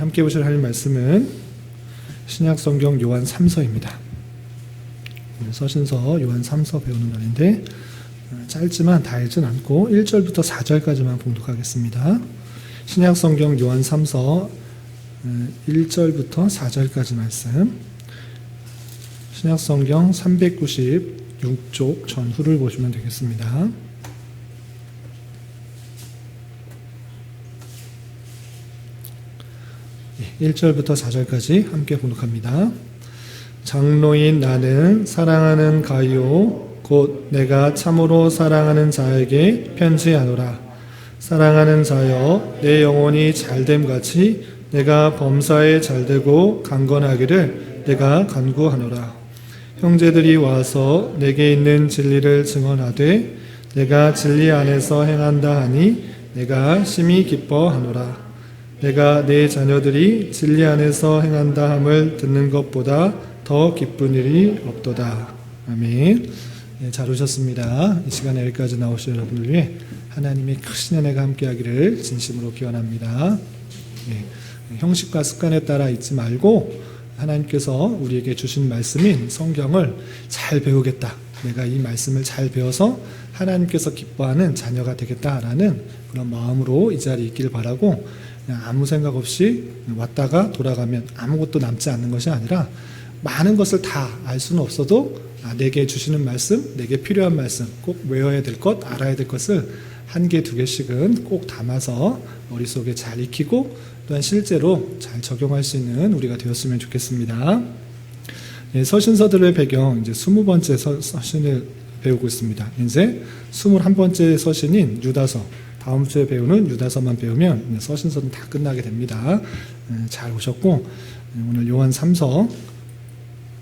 함께 보실 할 말씀은 신약성경 요한 3서입니다. 서신서 요한 3서 배우는 날인데 짧지만 다 읽진 않고 1절부터 4절까지만 봉독하겠습니다. 신약성경 요한 3서 1절부터 4절까지 말씀, 신약성경 396쪽 전후를 보시면 되겠습니다. 1절부터 4절까지 함께 봉독합니다. 장로인 나는 사랑하는 가이오 곧 내가 참으로 사랑하는 자에게 편지하노라. 사랑하는 자여, 내 영혼이 잘됨같이 내가 범사에 잘되고 강건하기를 내가 간구하노라. 형제들이 와서 내게 있는 진리를 증언하되 내가 진리 안에서 행한다 하니 내가 심히 기뻐하노라. 내가 내 자녀들이 진리 안에서 행한다 함을 듣는 것보다 더 기쁜 일이 없도다. 아멘. 네, 잘 오셨습니다. 이 시간에 여기까지 나오신 여러분을 위해 하나님의 크신 은혜가 함께하기를 진심으로 기원합니다. 네, 형식과 습관에 따라 잊지 말고 하나님께서 우리에게 주신 말씀인 성경을 잘 배우겠다. 내가 이 말씀을 잘 배워서 하나님께서 기뻐하는 자녀가 되겠다라는 그런 마음으로 이 자리에 있기를 바라고, 그냥 아무 생각 없이 왔다가 돌아가면 아무것도 남지 않는 것이 아니라 많은 것을 다 알 수는 없어도 내게 주시는 말씀, 내게 필요한 말씀, 꼭 외워야 될 것, 알아야 될 것을 한 개, 두 개씩은 꼭 담아서 머릿속에 잘 익히고 또한 실제로 잘 적용할 수 있는 우리가 되었으면 좋겠습니다. 예, 서신서들의 배경, 이제 20번째 서신을 배우고 있습니다. 이제 21번째 서신인 유다서, 다음 주에 배우는 유다서만 배우면 서신서는 다 끝나게 됩니다. 잘 오셨고, 오늘 요한 3서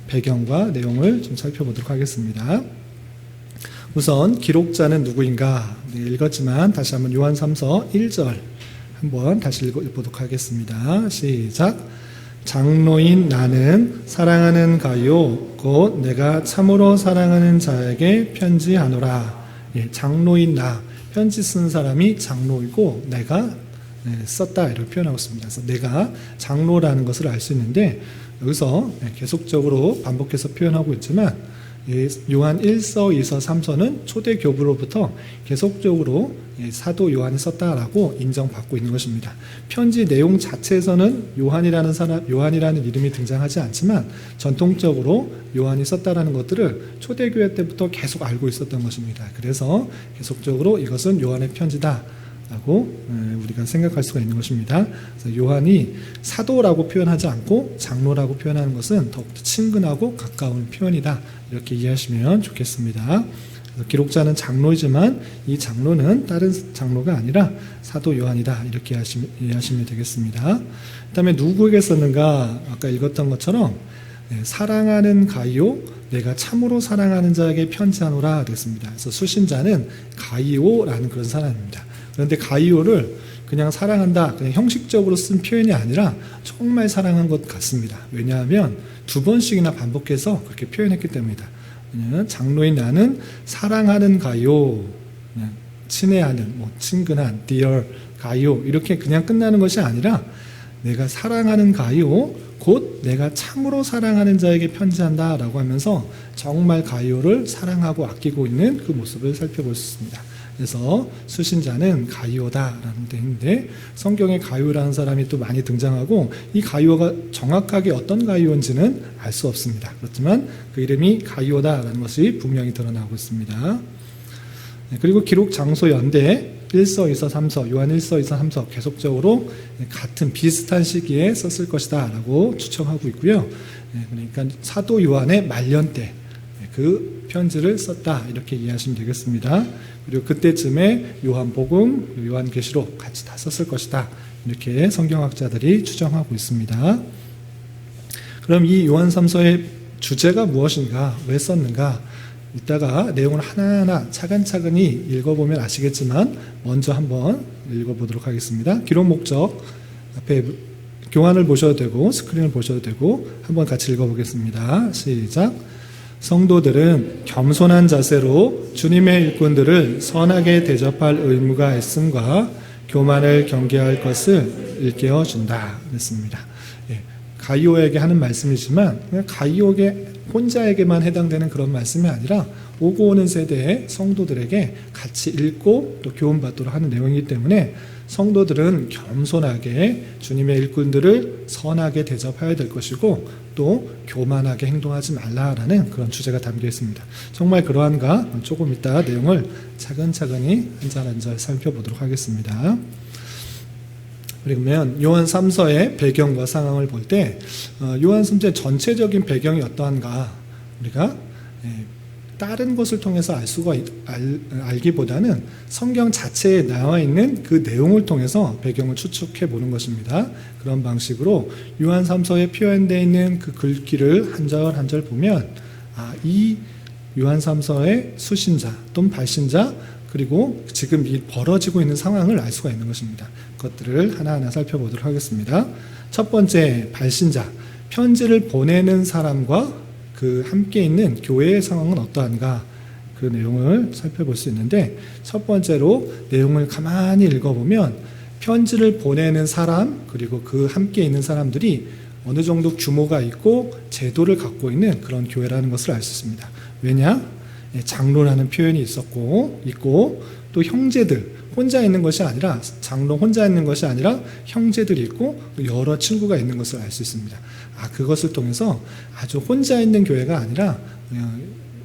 배경과 내용을 좀 살펴보도록 하겠습니다. 우선 기록자는 누구인가? 네, 읽었지만 다시 한번 요한 3서 1절 한번 다시 읽어보도록 하겠습니다. 시작. 장로인 나는 사랑하는 가요 곧 내가 참으로 사랑하는 자에게 편지하노라. 예, 장로인 나, 편지 쓴 사람이 장로이고 내가 썼다 이렇게 표현하고 있습니다. 그래서 내가 장로라는 것을 알 수 있는데 여기서 계속적으로 반복해서 표현하고 있지만 요한 1서, 2서, 3서는 초대 교부로부터 계속적으로 사도 요한이 썼다라고 인정받고 있는 것입니다. 편지 내용 자체에서는 요한이라는 이름이 등장하지 않지만 전통적으로 요한이 썼다라는 것들을 초대교회 때부터 계속 알고 있었던 것입니다. 그래서 계속적으로 이것은 요한의 편지다 라고 우리가 생각할 수가 있는 것입니다. 그래서 요한이 사도라고 표현하지 않고 장로라고 표현하는 것은 더욱더 친근하고 가까운 표현이다, 이렇게 이해하시면 좋겠습니다. 그래서 기록자는 장로이지만 이 장로는 다른 장로가 아니라 사도 요한이다, 이렇게 이해하시면 되겠습니다. 그 다음에 누구에게 썼는가? 아까 읽었던 것처럼 사랑하는 가이오, 내가 참으로 사랑하는 자에게 편지하노라 됐습니다. 그래서 수신자는 가이오라는 그런 사람입니다. 그런데 가이오를 그냥 사랑한다, 그냥 형식적으로 쓴 표현이 아니라 정말 사랑한 것 같습니다. 왜냐하면 2번씩이나 반복해서 그렇게 표현했기 때문이다. 왜냐하면 장로인 나는 사랑하는 가이오, 그냥 친애하는, 친근한, dear 가이오 이렇게 그냥 끝나는 것이 아니라 내가 사랑하는 가이오, 곧 내가 참으로 사랑하는 자에게 편지한다 라고 하면서 정말 가이오를 사랑하고 아끼고 있는 그 모습을 살펴볼 수 있습니다. 그래서 수신자는 가이오다라는 데인데 성경에 가이오라는 사람이 또 많이 등장하고 이 가이오가 정확하게 어떤 가이오인지는 알 수 없습니다. 그렇지만 그 이름이 가이오다라는 것이 분명히 드러나고 있습니다. 그리고 기록 장소 연대 1서, 2서, 3서, 요한 1서, 2서, 3서 계속적으로 같은 비슷한 시기에 썼을 것이다 라고 추정하고 있고요. 그러니까 사도 요한의 말년 때 그 편지를 썼다, 이렇게 이해하시면 되겠습니다. 그리고 그때쯤에 요한복음, 요한계시록 같이 다 썼을 것이다, 이렇게 성경학자들이 추정하고 있습니다. 그럼 이 요한 3서의 주제가 무엇인가, 왜 썼는가, 이따가 내용을 하나하나 차근차근히 읽어보면 아시겠지만 먼저 한번 읽어보도록 하겠습니다. 기록 목적 앞에 교환을 보셔도 되고 스크린을 보셔도 되고 한번 같이 읽어보겠습니다. 시작. 성도들은 겸손한 자세로 주님의 일꾼들을 선하게 대접할 의무가 있음과 교만을 경계할 것을 일깨워준다 그랬습니다. 가이오에게 하는 말씀이지만 그냥 가이오에게 혼자에게만 해당되는 그런 말씀이 아니라 오고 오는 세대의 성도들에게 같이 읽고 또 교훈받도록 하는 내용이기 때문에 성도들은 겸손하게 주님의 일꾼들을 선하게 대접해야 될 것이고 또 교만하게 행동하지 말라라는 그런 주제가 담겨 있습니다. 정말 그러한가? 조금 이따 내용을 차근차근히 한 절 한 절 살펴보도록 하겠습니다. 그러면 요한 3서의 배경과 상황을 볼 때 요한 3서의 전체적인 배경이 어떠한가 우리가 다른 것을 통해서 알기보다는 성경 자체에 나와 있는 그 내용을 통해서 배경을 추측해 보는 것입니다. 그런 방식으로 요한 3서에 표현되어 있는 그 글귀를 한 절 한 절 보면 이 요한 3서의 수신자 또는 발신자 그리고 지금 벌어지고 있는 상황을 알 수가 있는 것입니다. 그것들을 하나하나 살펴보도록 하겠습니다. 첫 번째 발신자, 편지를 보내는 사람과 그 함께 있는 교회의 상황은 어떠한가 그 내용을 살펴볼 수 있는데 첫 번째로 내용을 가만히 읽어보면 편지를 보내는 사람 그리고 그 함께 있는 사람들이 어느 정도 규모가 있고 제도를 갖고 있는 그런 교회라는 것을 알 수 있습니다. 왜냐? 장로라는 표현이 있고 또 형제들 혼자 있는 것이 아니라 장로 혼자 있는 것이 아니라 형제들이 있고 여러 친구가 있는 것을 알 수 있습니다. 그것을 통해서 아주 혼자 있는 교회가 아니라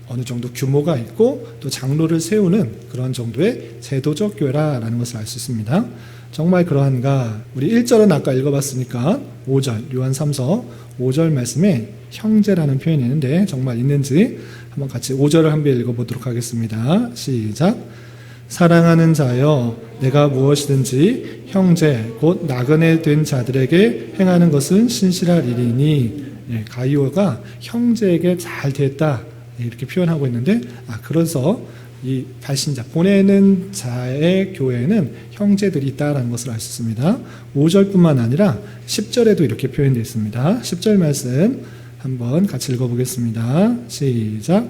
어느 정도 규모가 있고 또 장로를 세우는 그런 정도의 제도적 교회라는 것을 알 수 있습니다. 정말 그러한가? 우리 1절은 아까 읽어봤으니까 5절 요한 3서 5절 말씀에 형제라는 표현이 있는데 정말 있는지 한번 같이 5절을 한번 읽어보도록 하겠습니다. 시작. 사랑하는 자여 내가 무엇이든지 형제 곧 나그네 된 자들에게 행하는 것은 신실할 일이니 가이오가 형제에게 잘 됐다 이렇게 표현하고 있는데 그래서 이 발신자 보내는 자의 교회에는 형제들이 있다라는 것을 알 수 있습니다. 5절뿐만 아니라 10절에도 이렇게 표현되어 있습니다. 10절 말씀 한번 같이 읽어보겠습니다. 시작.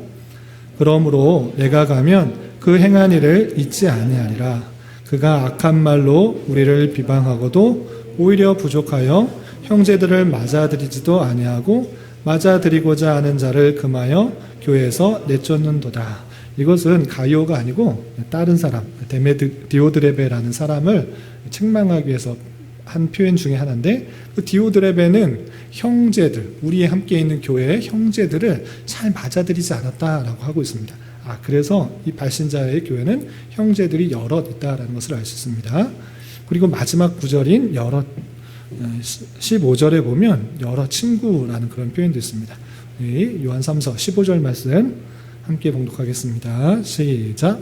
그러므로 내가 가면 그 행한 일을 잊지 아니하리라. 그가 악한 말로 우리를 비방하고도 오히려 부족하여 형제들을 맞아들이지도 아니하고 맞아들이고자 하는 자를 금하여 교회에서 내쫓는도다. 이것은 가이오가 아니고 다른 사람 디오드레베라는 사람을 책망하기 위해서 한 표현 중에 하나인데 그 디오드레베는 형제들 우리의 함께 있는 교회의 형제들을 잘 맞아들이지 않았다라고 하고 있습니다. 그래서 이 발신자의 교회는 형제들이 여럿 있다라는 것을 알 수 있습니다. 그리고 마지막 구절인 여럿 15절에 보면 여러 친구라는 그런 표현도 있습니다. 요한 3서 15절 말씀 함께 봉독하겠습니다. 시작.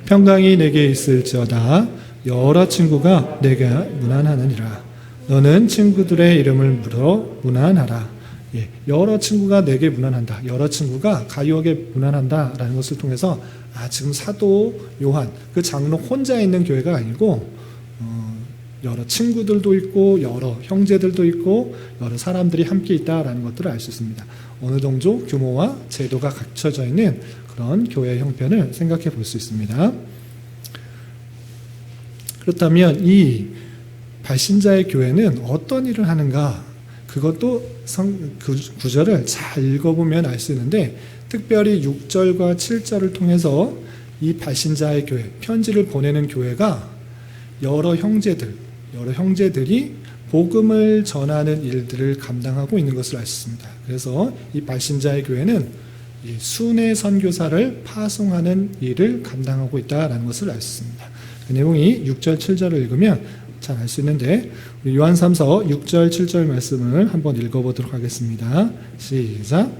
평강이 내게 있을지어다 여러 친구가 내게 문안하느니라. 너는 친구들의 이름을 물어 문안하라. 여러 친구가 내게 문안한다. 여러 친구가 가이오에게 문안한다라는 것을 통해서 지금 사도 요한 그 장로 혼자 있는 교회가 아니고 여러 친구들도 있고 여러 형제들도 있고 여러 사람들이 함께 있다라는 것들을 알 수 있습니다. 어느 정도 규모와 제도가 갖춰져 있는 그런 교회 형편을 생각해 볼 수 있습니다. 그렇다면 이 발신자의 교회는 어떤 일을 하는가? 그것도 그 구절을 잘 읽어보면 알 수 있는데 특별히 6절과 7절을 통해서 이 발신자의 교회, 편지를 보내는 교회가 여러 형제들이 복음을 전하는 일들을 감당하고 있는 것을 알 수 있습니다. 그래서 이 발신자의 교회는 이 순회 선교사를 파송하는 일을 감당하고 있다는 것을 알 수 있습니다. 그 내용이 6절, 7절을 읽으면 잘 알 수 있는데 우리 요한 3서 6절, 7절 말씀을 한번 읽어보도록 하겠습니다. 시작.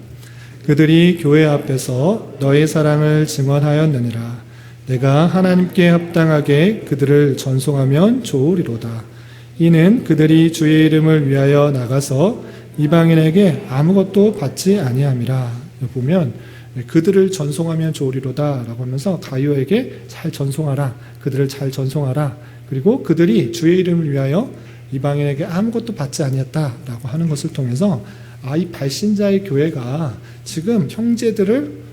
그들이 교회 앞에서 너의 사랑을 증언하였느니라. 내가 하나님께 합당하게 그들을 전송하면 좋으리로다. 이는 그들이 주의 이름을 위하여 나가서 이방인에게 아무것도 받지 아니함이라. 보면 그들을 전송하면 좋으리로다 라고 하면서 가이오에게 잘 전송하라. 그들을 잘 전송하라. 그리고 그들이 주의 이름을 위하여 이방인에게 아무것도 받지 아니했다라고 하는 것을 통해서 이 발신자의 교회가 지금 형제들을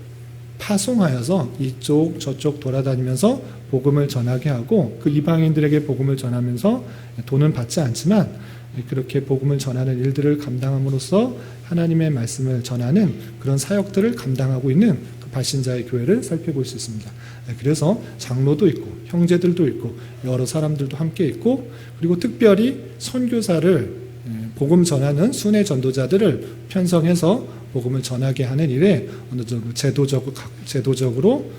파송하여서 이쪽 저쪽 돌아다니면서 복음을 전하게 하고 그 이방인들에게 복음을 전하면서 돈은 받지 않지만 그렇게 복음을 전하는 일들을 감당함으로써 하나님의 말씀을 전하는 그런 사역들을 감당하고 있는 그 발신자의 교회를 살펴볼 수 있습니다. 그래서 장로도 있고 형제들도 있고 여러 사람들도 함께 있고 그리고 특별히 선교사를 복음 전하는 순회 전도자들을 편성해서 복음을 전하게 하는 일에 어느 정도 제도적으로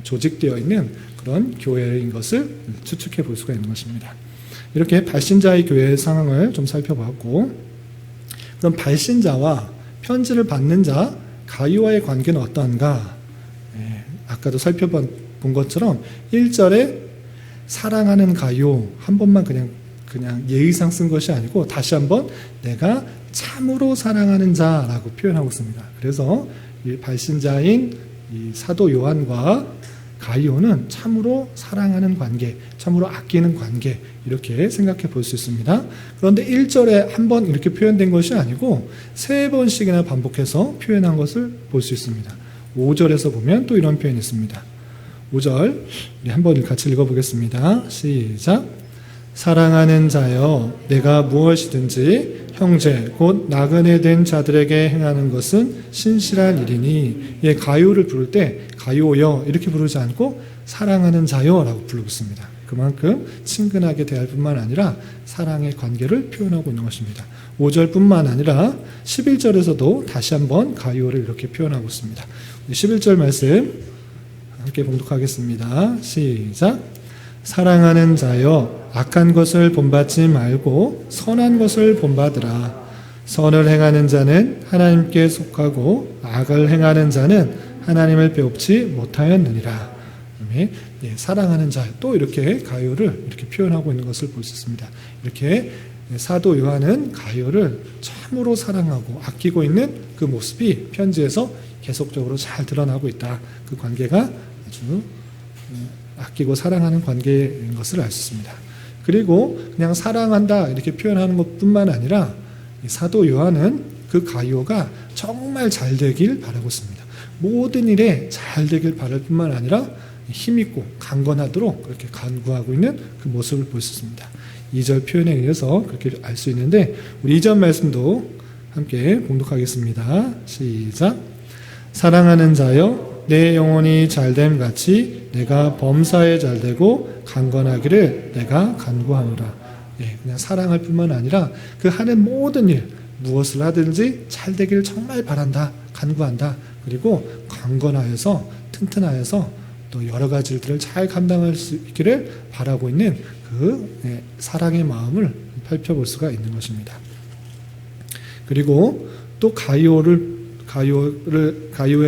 조직되어 있는 그런 교회인 것을 추측해 볼 수가 있는 것입니다. 이렇게 발신자의 교회의 상황을 좀 살펴봤고, 그럼 발신자와 편지를 받는 자 가이오와의 관계는 어떠한가? 아까도 살펴본 것처럼 1절에 사랑하는 가이오 한 번만 그냥 예의상 쓴 것이 아니고 다시 한번 내가 참으로 사랑하는 자라고 표현하고 있습니다. 그래서 이 발신자인 이 사도 요한과 가이오는 참으로 사랑하는 관계, 참으로 아끼는 관계 이렇게 생각해 볼 수 있습니다. 그런데 1절에 한 번 이렇게 표현된 것이 아니고 3번씩이나 반복해서 표현한 것을 볼 수 있습니다. 5절에서 보면 또 이런 표현이 있습니다. 5절 우리 한번 같이 읽어보겠습니다. 시작. 사랑하는 자여 내가 무엇이든지 형제 곧 나그네 된 자들에게 행하는 것은 신실한 일이니, 가요를 부를 때 가요여 이렇게 부르지 않고 사랑하는 자여라고 부르고 있습니다. 그만큼 친근하게 대할 뿐만 아니라 사랑의 관계를 표현하고 있는 것입니다. 5절뿐만 아니라 11절에서도 다시 한번 가요를 이렇게 표현하고 있습니다. 11절 말씀 함께 봉독하겠습니다. 시작. 사랑하는 자여 악한 것을 본받지 말고 선한 것을 본받으라. 선을 행하는 자는 하나님께 속하고 악을 행하는 자는 하나님을 배웁지 못하였느니라. 사랑하는 자, 또 이렇게 가요를 이렇게 표현하고 있는 것을 볼 수 있습니다. 이렇게 사도 요한은 가요를 참으로 사랑하고 아끼고 있는 그 모습이 편지에서 계속적으로 잘 드러나고 있다. 그 관계가 아주 아끼고 사랑하는 관계인 것을 알 수 있습니다. 그리고 그냥 사랑한다 이렇게 표현하는 것뿐만 아니라 사도 요한은 그 가이오가 정말 잘 되길 바라고 있습니다. 모든 일에 잘 되길 바랄 뿐만 아니라 힘있고 강건하도록 그렇게 간구하고 있는 그 모습을 볼 수 있습니다. 2절 표현에 의해서 그렇게 알 수 있는데 우리 2절 말씀도 함께 봉독하겠습니다. 시작. 사랑하는 자여 내 영혼이 잘됨 같이 내가 범사에 잘되고 강건하기를 내가 간구하노라. 그냥 사랑할 뿐만 아니라 그 하는 모든 일 무엇을 하든지 잘되기를 정말 바란다, 간구한다. 그리고 강건하여서 튼튼하여서 또 여러 가지 일들을 잘 감당할 수 있기를 바라고 있는 그 사랑의 마음을 살펴볼 수가 있는 것입니다. 그리고 또 가이오에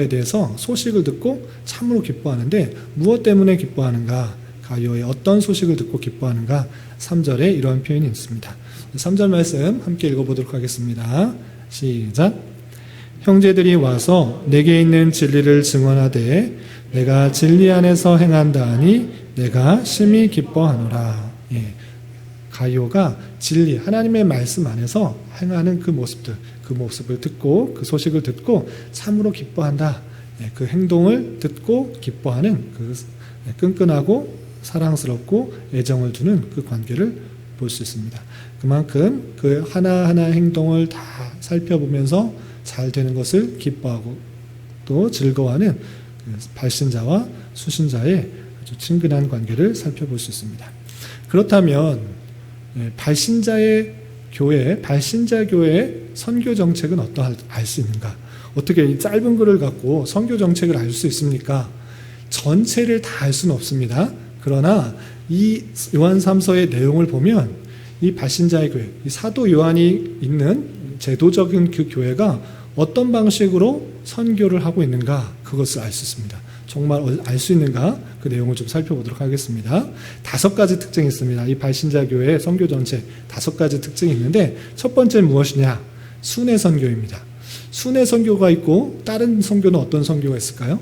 대해서 소식을 듣고 참으로 기뻐하는데 무엇 때문에 기뻐하는가? 가이오의 어떤 소식을 듣고 기뻐하는가? 3절에 이러한 표현이 있습니다. 3절 말씀 함께 읽어보도록 하겠습니다. 시작. 형제들이 와서 내게 있는 진리를 증언하되 내가 진리 안에서 행한다 하니 내가 심히 기뻐하노라. 가이오가 진리, 하나님의 말씀 안에서 행하는 그 모습을 듣고 그 소식을 듣고 참으로 기뻐한다. 그 행동을 듣고 기뻐하는 그 끈끈하고 사랑스럽고 애정을 두는 그 관계를 볼 수 있습니다. 그만큼 그 하나하나 행동을 다 살펴보면서 잘 되는 것을 기뻐하고 또 즐거워하는 발신자와 수신자의 아주 친근한 관계를 살펴볼 수 있습니다. 그렇다면 발신자의 교회, 발신자 교회의 선교 정책은 어떠할 알 수 있는가? 어떻게 이 짧은 글을 갖고 선교 정책을 알 수 있습니까? 전체를 다 알 수는 없습니다. 그러나 이 요한 3서의 내용을 보면 이 발신자의 교회, 이 사도 요한이 있는 제도적인 그 교회가 어떤 방식으로 선교를 하고 있는가, 그것을 알 수 있습니다. 정말 알 수 있는가? 그 내용을 좀 살펴보도록 하겠습니다. 5가지 특징이 있습니다. 이 발신자 교회의 선교 전체 5가지 특징이 있는데 첫 번째는 무엇이냐? 순회 선교입니다. 순회 선교가 있고 다른 선교는 어떤 선교가 있을까요?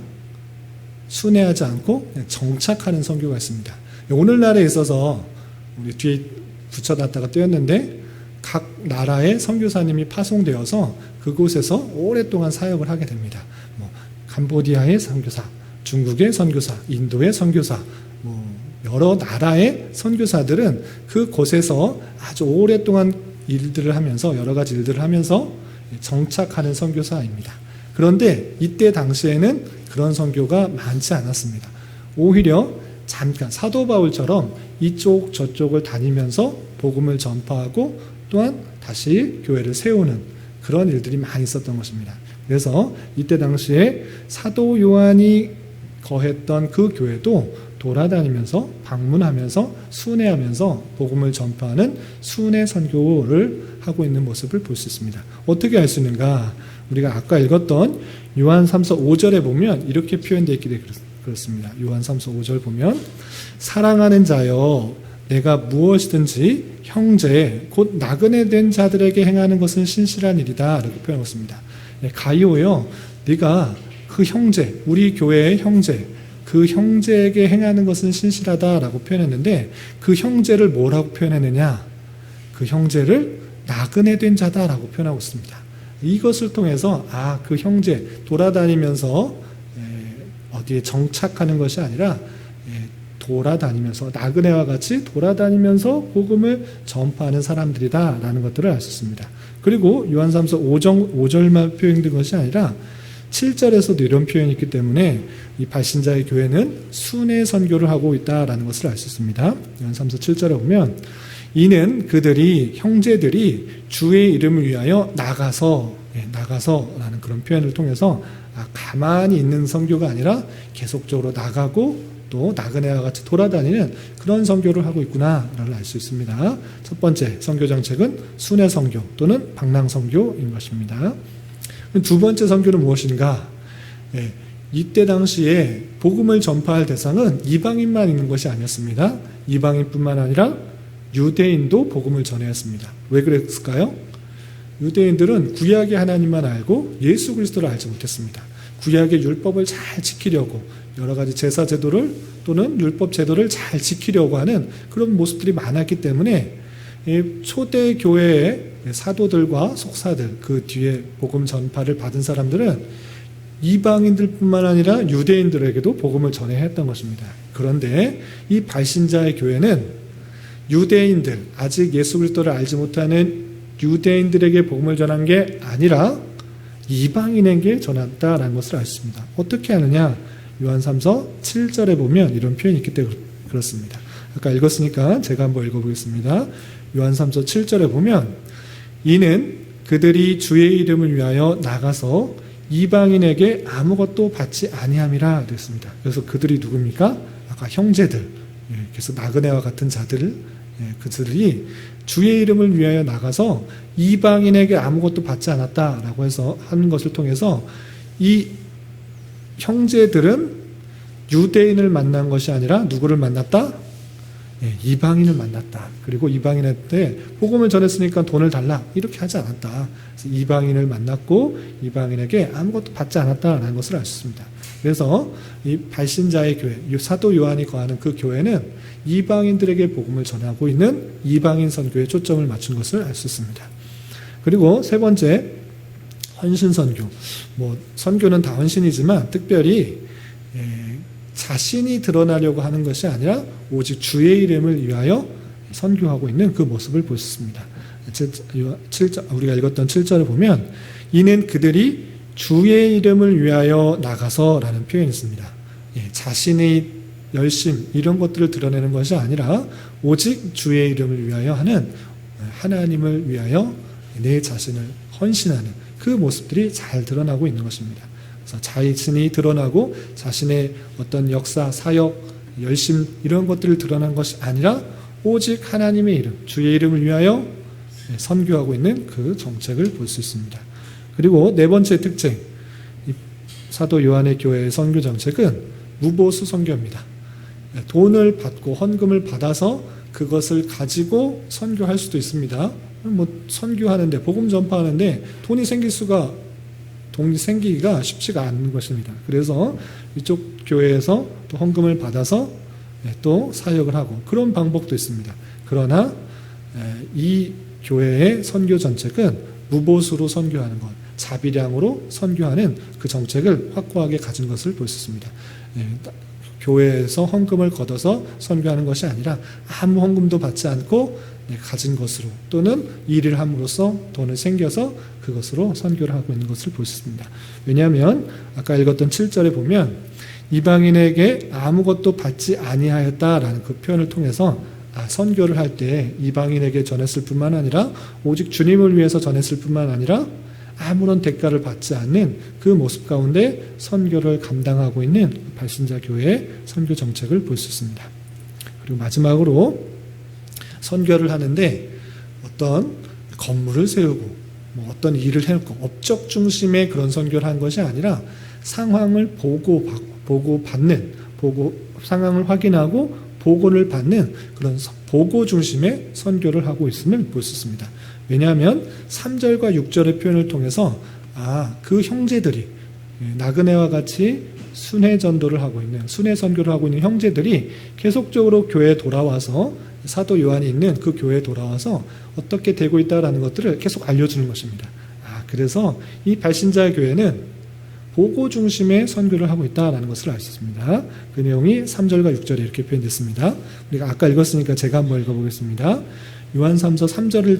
순회하지 않고 그냥 정착하는 선교가 있습니다. 오늘날에 있어서 우리 뒤에 붙여놨다가 떼었는데 각 나라의 선교사님이 파송되어서 그곳에서 오랫동안 사역을 하게 됩니다. 캄보디아의 선교사, 중국의 선교사, 인도의 선교사, 여러 나라의 선교사들은 그곳에서 아주 오랫동안 일들을 하면서 여러 가지 일들을 하면서 정착하는 선교사입니다. 그런데 이때 당시에는 그런 선교가 많지 않았습니다. 오히려 잠깐 사도 바울처럼 이쪽 저쪽을 다니면서 복음을 전파하고 또한 다시 교회를 세우는 그런 일들이 많이 있었던 것입니다. 그래서 이때 당시에 사도 요한이 거했던 그 교회도 돌아다니면서 방문하면서 순회하면서 복음을 전파하는 순회 선교를 하고 있는 모습을 볼 수 있습니다. 어떻게 알 수 있는가? 우리가 아까 읽었던 요한 3서 5절에 보면 이렇게 표현되어 있기 때문에 그렇습니다. 요한 3서 5절 보면 사랑하는 자여 내가 무엇이든지 형제 곧 나그네 된 자들에게 행하는 것은 신실한 일이다 라고 표현하고 있습니다. 가이오요, 네가 그 형제, 우리 교회의 형제, 그 형제에게 행하는 것은 신실하다라고 표현했는데 그 형제를 뭐라고 표현했느냐? 그 형제를 나그네 된 자다라고 표현하고 있습니다. 이것을 통해서 그 형제 돌아다니면서 어디에 정착하는 것이 아니라 돌아다니면서 나그네와 같이 돌아다니면서 복음을 전파하는 사람들이다라는 것들을 알 수 있습니다. 그리고 요한3서 5절만 표현된 것이 아니라 7절에서도 이런 표현이 있기 때문에 이 발신자의 교회는 순회 선교를 하고 있다라는 것을 알 수 있습니다. 요한 3서 7절에 보면 이는 그들이 형제들이 주의 이름을 위하여 나가서라는 그런 표현을 통해서 가만히 있는 선교가 아니라 계속적으로 나가고 또 나그네와 같이 돌아다니는 그런 선교를 하고 있구나를 알 수 있습니다. 첫 번째 선교 정책은 순회 선교 또는 방랑 선교인 것입니다. 두 번째 선교는 무엇인가? 이때 당시에 복음을 전파할 대상은 이방인만 있는 것이 아니었습니다. 이방인뿐만 아니라 유대인도 복음을 전해야 했습니다. 왜 그랬을까요? 유대인들은 구약의 하나님만 알고 예수 그리스도를 알지 못했습니다. 구약의 율법을 잘 지키려고 여러 가지 제사 제도를 또는 율법 제도를 잘 지키려고 하는 그런 모습들이 많았기 때문에 초대 교회의 사도들과 속사들, 그 뒤에 복음 전파를 받은 사람들은 이방인들뿐만 아니라 유대인들에게도 복음을 전해야 했던 것입니다. 그런데 이 발신자의 교회는 유대인들, 아직 예수 그리스도를 알지 못하는 유대인들에게 복음을 전한 게 아니라 이방인에게 전했다라는 것을 알 수 있습니다. 어떻게 하느냐? 요한 3서 7절에 보면 이런 표현이 있기 때문에 그렇습니다. 아까 읽었으니까 제가 한번 읽어보겠습니다. 요한 3서 7절에 보면 이는 그들이 주의 이름을 위하여 나가서 이방인에게 아무것도 받지 아니함이라 됐습니다. 그래서 그들이 누굽니까? 아까 형제들, 그래서 나그네와 같은 자들, 그들이 주의 이름을 위하여 나가서 이방인에게 아무것도 받지 않았다라고 해서 하는 것을 통해서 이 형제들은 유대인을 만난 것이 아니라 누구를 만났다? 이방인을 만났다. 그리고 이방인한테 복음을 전했으니까 돈을 달라 이렇게 하지 않았다. 그래서 이방인을 만났고 이방인에게 아무것도 받지 않았다라는 것을 알 수 있습니다. 그래서 이 발신자의 교회, 사도 요한이 거하는 그 교회는 이방인들에게 복음을 전하고 있는 이방인 선교에 초점을 맞춘 것을 알 수 있습니다. 그리고 세 번째, 헌신 선교. 선교는 다 헌신이지만 특별히 자신이 드러나려고 하는 것이 아니라 오직 주의 이름을 위하여 선교하고 있는 그 모습을 볼 수 있습니다. 우리가 읽었던 7절을 보면 이는 그들이 주의 이름을 위하여 나가서라는 표현이 있습니다. 자신의 열심 이런 것들을 드러내는 것이 아니라 오직 주의 이름을 위하여 하는 하나님을 위하여 내 자신을 헌신하는 그 모습들이 잘 드러나고 있는 것입니다. 그래서 자신이 드러나고 자신의 어떤 역사, 사역, 열심 이런 것들을 드러난 것이 아니라 오직 하나님의 이름, 주의 이름을 위하여 선교하고 있는 그 정책을 볼 수 있습니다. 그리고 네 번째 특징, 사도 요한의 교회의 선교 정책은 무보수 선교입니다. 돈을 받고 헌금을 받아서 그것을 가지고 선교할 수도 있습니다. 선교하는데 복음 전파하는데 돈이 생기기가 쉽지가 않은 것입니다. 그래서 이쪽 교회에서 또 헌금을 받아서 또 사역을 하고 그런 방법도 있습니다. 그러나 이 교회의 선교 정책은 무보수로 선교하는 것, 자비량으로 선교하는 그 정책을 확고하게 가진 것을 볼 수 있습니다. 교회에서 헌금을 걷어서 선교하는 것이 아니라 아무 헌금도 받지 않고 가진 것으로 또는 일을 함으로써 돈을 생겨서 그것으로 선교를 하고 있는 것을 볼 수 있습니다. 왜냐하면 아까 읽었던 7절에 보면 이방인에게 아무것도 받지 아니하였다라는 그 표현을 통해서 선교를 할 때 이방인에게 전했을 뿐만 아니라 오직 주님을 위해서 전했을 뿐만 아니라 아무런 대가를 받지 않는 그 모습 가운데 선교를 감당하고 있는 발신자 교회의 선교 정책을 볼 수 있습니다. 그리고 마지막으로 선교를 하는데 어떤 건물을 세우고 어떤 일을 해놓고 업적 중심의 그런 선교를 한 것이 아니라 상황을 상황을 확인하고 보고를 받는 그런 보고 중심의 선교를 하고 있음을 볼 수 있습니다. 왜냐하면 3절과 6절의 표현을 통해서 그 형제들이 나그네와 같이 순회 전도를 하고 있는 순회 선교를 하고 있는 형제들이 계속적으로 교회에 돌아와서 사도 요한이 있는 그 교회에 돌아와서 어떻게 되고 있다라는 것들을 계속 알려주는 것입니다. 그래서 이 발신자 교회는 보고 중심의 선교를 하고 있다는 것을 알 수 있습니다. 그 내용이 3절과 6절에 이렇게 표현됐습니다. 우리가 아까 읽었으니까 제가 한번 읽어보겠습니다. 요한 3서 3절을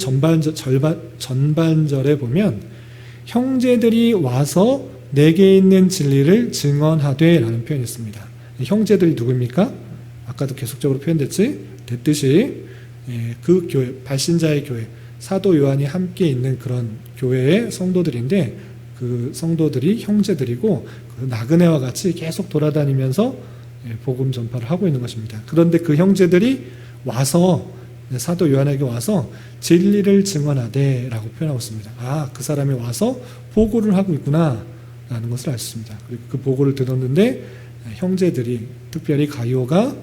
전반절에 보면 형제들이 와서 내게 있는 진리를 증언하되 라는 표현이 있습니다. 형제들이 누구입니까? 아까도 계속적으로 됐듯이 그 교회, 발신자의 교회, 사도 요한이 함께 있는 그런 교회의 성도들인데 그 성도들이 형제들이고 그 나그네와 같이 계속 돌아다니면서 복음 전파를 하고 있는 것입니다. 그런데 그 형제들이 와서 사도 요한에게 와서 진리를 증언하되 라고 표현하고 있습니다. 그 사람이 와서 보고를 하고 있구나 라는 것을 알 수 있습니다. 그리고 그 보고를 들었는데 형제들이 특별히 가이오가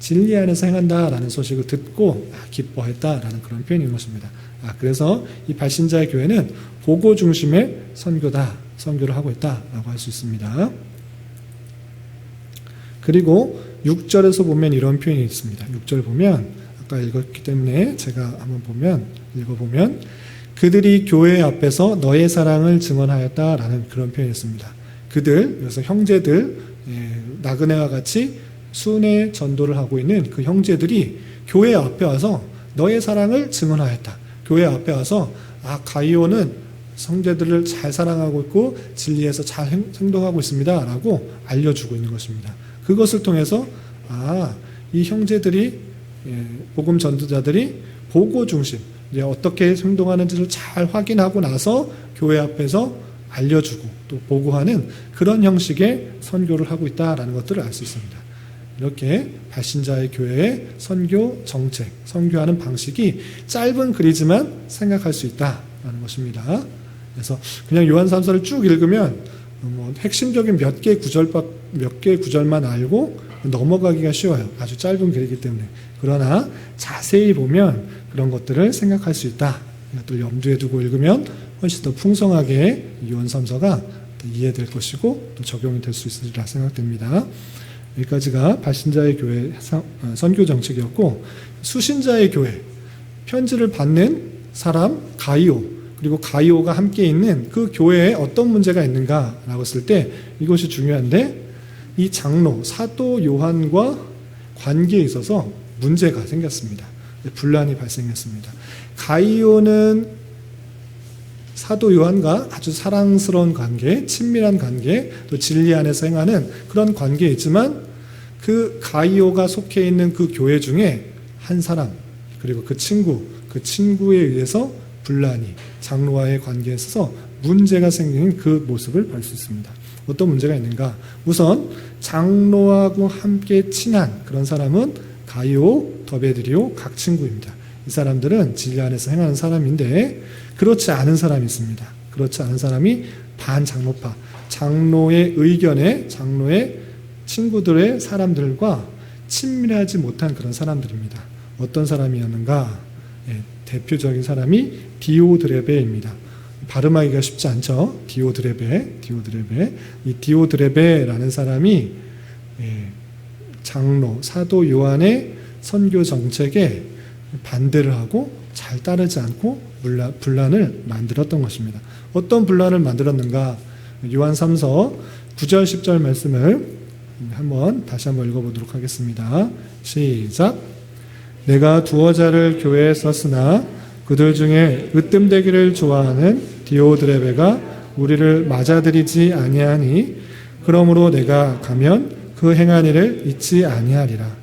진리 안에서 행한다라는 소식을 듣고 기뻐했다라는 그런 표현인 것입니다. 그래서 이 발신자의 교회는 보고 중심의 선교를 하고 있다라고 할 수 있습니다. 그리고 6절에서 보면 이런 표현이 있습니다. 6절 보면 아까 읽었기 때문에 제가 한번 읽어보면 그들이 교회 앞에서 너의 사랑을 증언하였다라는 그런 표현이 있습니다. 그래서 형제들, 나그네와 같이 순회 전도를 하고 있는 그 형제들이 교회 앞에 와서 너의 사랑을 증언하였다. 교회 앞에 와서 가이오는 성제들을 잘 사랑하고 있고 진리에서 잘 행동하고 있습니다 라고 알려주고 있는 것입니다. 그것을 통해서 이 형제들이 복음 전도자들이 보고 중심 어떻게 행동하는지를 잘 확인하고 나서 교회 앞에서 알려주고 또 보고하는 그런 형식의 선교를 하고 있다는 것들을 알 수 있습니다. 이렇게 발신자의 교회의 선교 정책, 선교하는 방식이 짧은 글이지만 생각할 수 있다는 것입니다. 그래서 그냥 요한 3서를 쭉 읽으면 핵심적인 몇 개 구절만 알고 넘어가기가 쉬워요. 아주 짧은 글이기 때문에. 그러나 자세히 보면 그런 것들을 생각할 수 있다. 이것들 염두에 두고 읽으면 훨씬 더 풍성하게 요한 3서가 이해될 것이고 또 적용이 될 수 있으리라 생각됩니다. 여기까지가 발신자의 교회 선교 정책이었고, 수신자의 교회, 편지를 받는 사람 가이오, 그리고 가이오가 함께 있는 그 교회에 어떤 문제가 있는가라고 했을 때 이것이 중요한데, 이 장로 사도 요한과 관계에 있어서 문제가 생겼습니다. 분란이 발생했습니다. 가이오는 사도 요한과 아주 사랑스러운 관계, 친밀한 관계, 또 진리 안에서 행하는 그런 관계에 있지만 그 가이오가 속해 있는 그 교회 중에 한 사람, 그리고 그 친구에 의해서 분란이, 장로와의 관계에 있어서 문제가 생기는 그 모습을 볼 수 있습니다. 어떤 문제가 있는가? 우선 장로하고 함께 친한 그런 사람은 가이오, 더베드리오 각 친구입니다. 이 사람들은 진리 안에서 행하는 사람인데, 그렇지 않은 사람이 있습니다. 그렇지 않은 사람이 반장로파, 장로의 의견에 장로의 친구들의 사람들과 친밀하지 못한 그런 사람들입니다. 어떤 사람이었는가? 대표적인 사람이 디오드레베입니다. 발음하기가 쉽지 않죠? 디오드레베. 이 디오드레베라는 사람이 장로, 사도 요한의 선교 정책에 반대를 하고 잘 따르지 않고 분란을 만들었던 것입니다. 어떤 분란을 만들었는가? 요한 3서 9절 10절 말씀을 다시 한번 읽어보도록 하겠습니다. 시작. 내가 두어 자를 교회에 썼으나 그들 중에 으뜸되기를 좋아하는 디오드레베가 우리를 맞아들이지 아니하니 그러므로 내가 가면 그 행한 일을 잊지 아니하리라.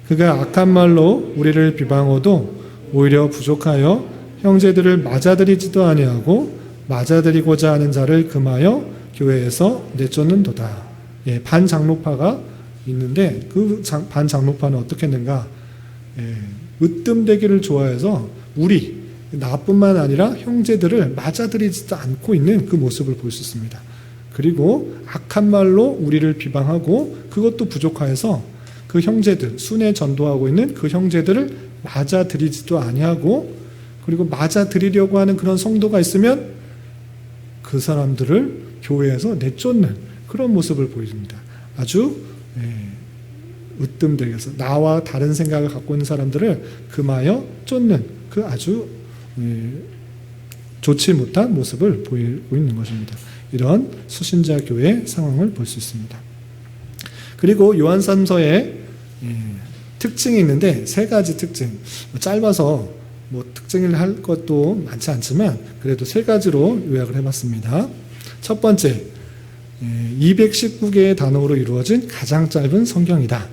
그가 악한 말로 우리를 비방어도 오히려 부족하여 형제들을 맞아들이지도 아니하고 맞아들이고자 하는 자를 금하여 교회에서 내쫓는도다. 예, 반장로파가 있는데 그 반장로파는 어떻게 했는가? 으뜸되기를 좋아해서 나뿐만 아니라 형제들을 맞아들이지도 않고 있는 그 모습을 볼 수 있습니다. 그리고 악한 말로 우리를 비방하고 그것도 부족하여서 그 형제들, 순회 전도하고 있는 그 형제들을 맞아들이지도 아니하고 그리고 맞아들이려고 하는 그런 성도가 있으면 그 사람들을 교회에서 내쫓는 그런 모습을 보입니다. 아주 으뜸되게 해서 나와 다른 생각을 갖고 있는 사람들을 금하여 쫓는 그 아주 좋지 못한 모습을 보이고 있는 것입니다. 이런 수신자 교회의 상황을 볼 수 있습니다. 그리고 요한 3서에 특징이 있는데 세 가지 특징, 짧아서 특징을 할 것도 많지 않지만 그래도 세 가지로 요약을 해봤습니다. 첫 번째, 219개의 단어로 이루어진 가장 짧은 성경이다.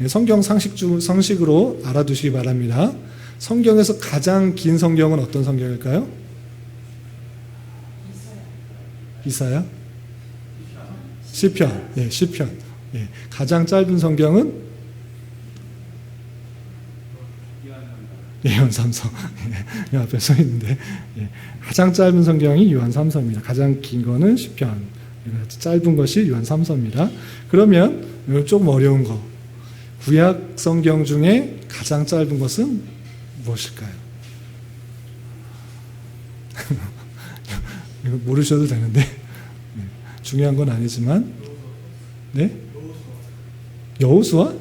성경 상식으로 알아두시기 바랍니다. 성경에서 가장 긴 성경은 어떤 성경일까요? 이사야? 시편. 예, 시편. 예, 가장 짧은 성경은 요한 3서. 예, 앞에 써 있는데 가장 짧은 성경이 요한 3서입니다. 가장 긴 거는 시편. 짧은 것이 요한 3서입니다. 그러면 조금 어려운 거. 구약 성경 중에 가장 짧은 것은 무엇일까요? 이거 모르셔도 되는데 중요한 건 아니지만 네? 여호수아?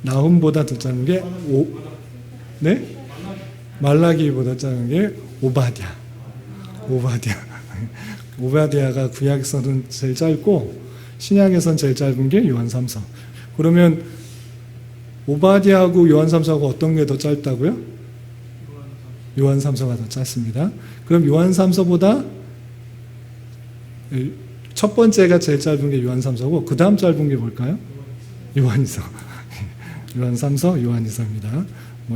나훔보다 더 짧은 게 네? 말라기보다 짧은 게 오바댜가 구약에서는 제일 짧고 신약에서는 제일 짧은 게 요한 3서. 그러면 오바댜하고 요한 3서하고 어떤 게 더 짧다고요? 요한 3서가 더 짧습니다. 그럼 요한 3서보다 첫 번째가 제일 짧은 게 요한 3서고 그 다음 짧은 게 뭘까요? 요한 2서. 요한 3서, 요한 2서입니다.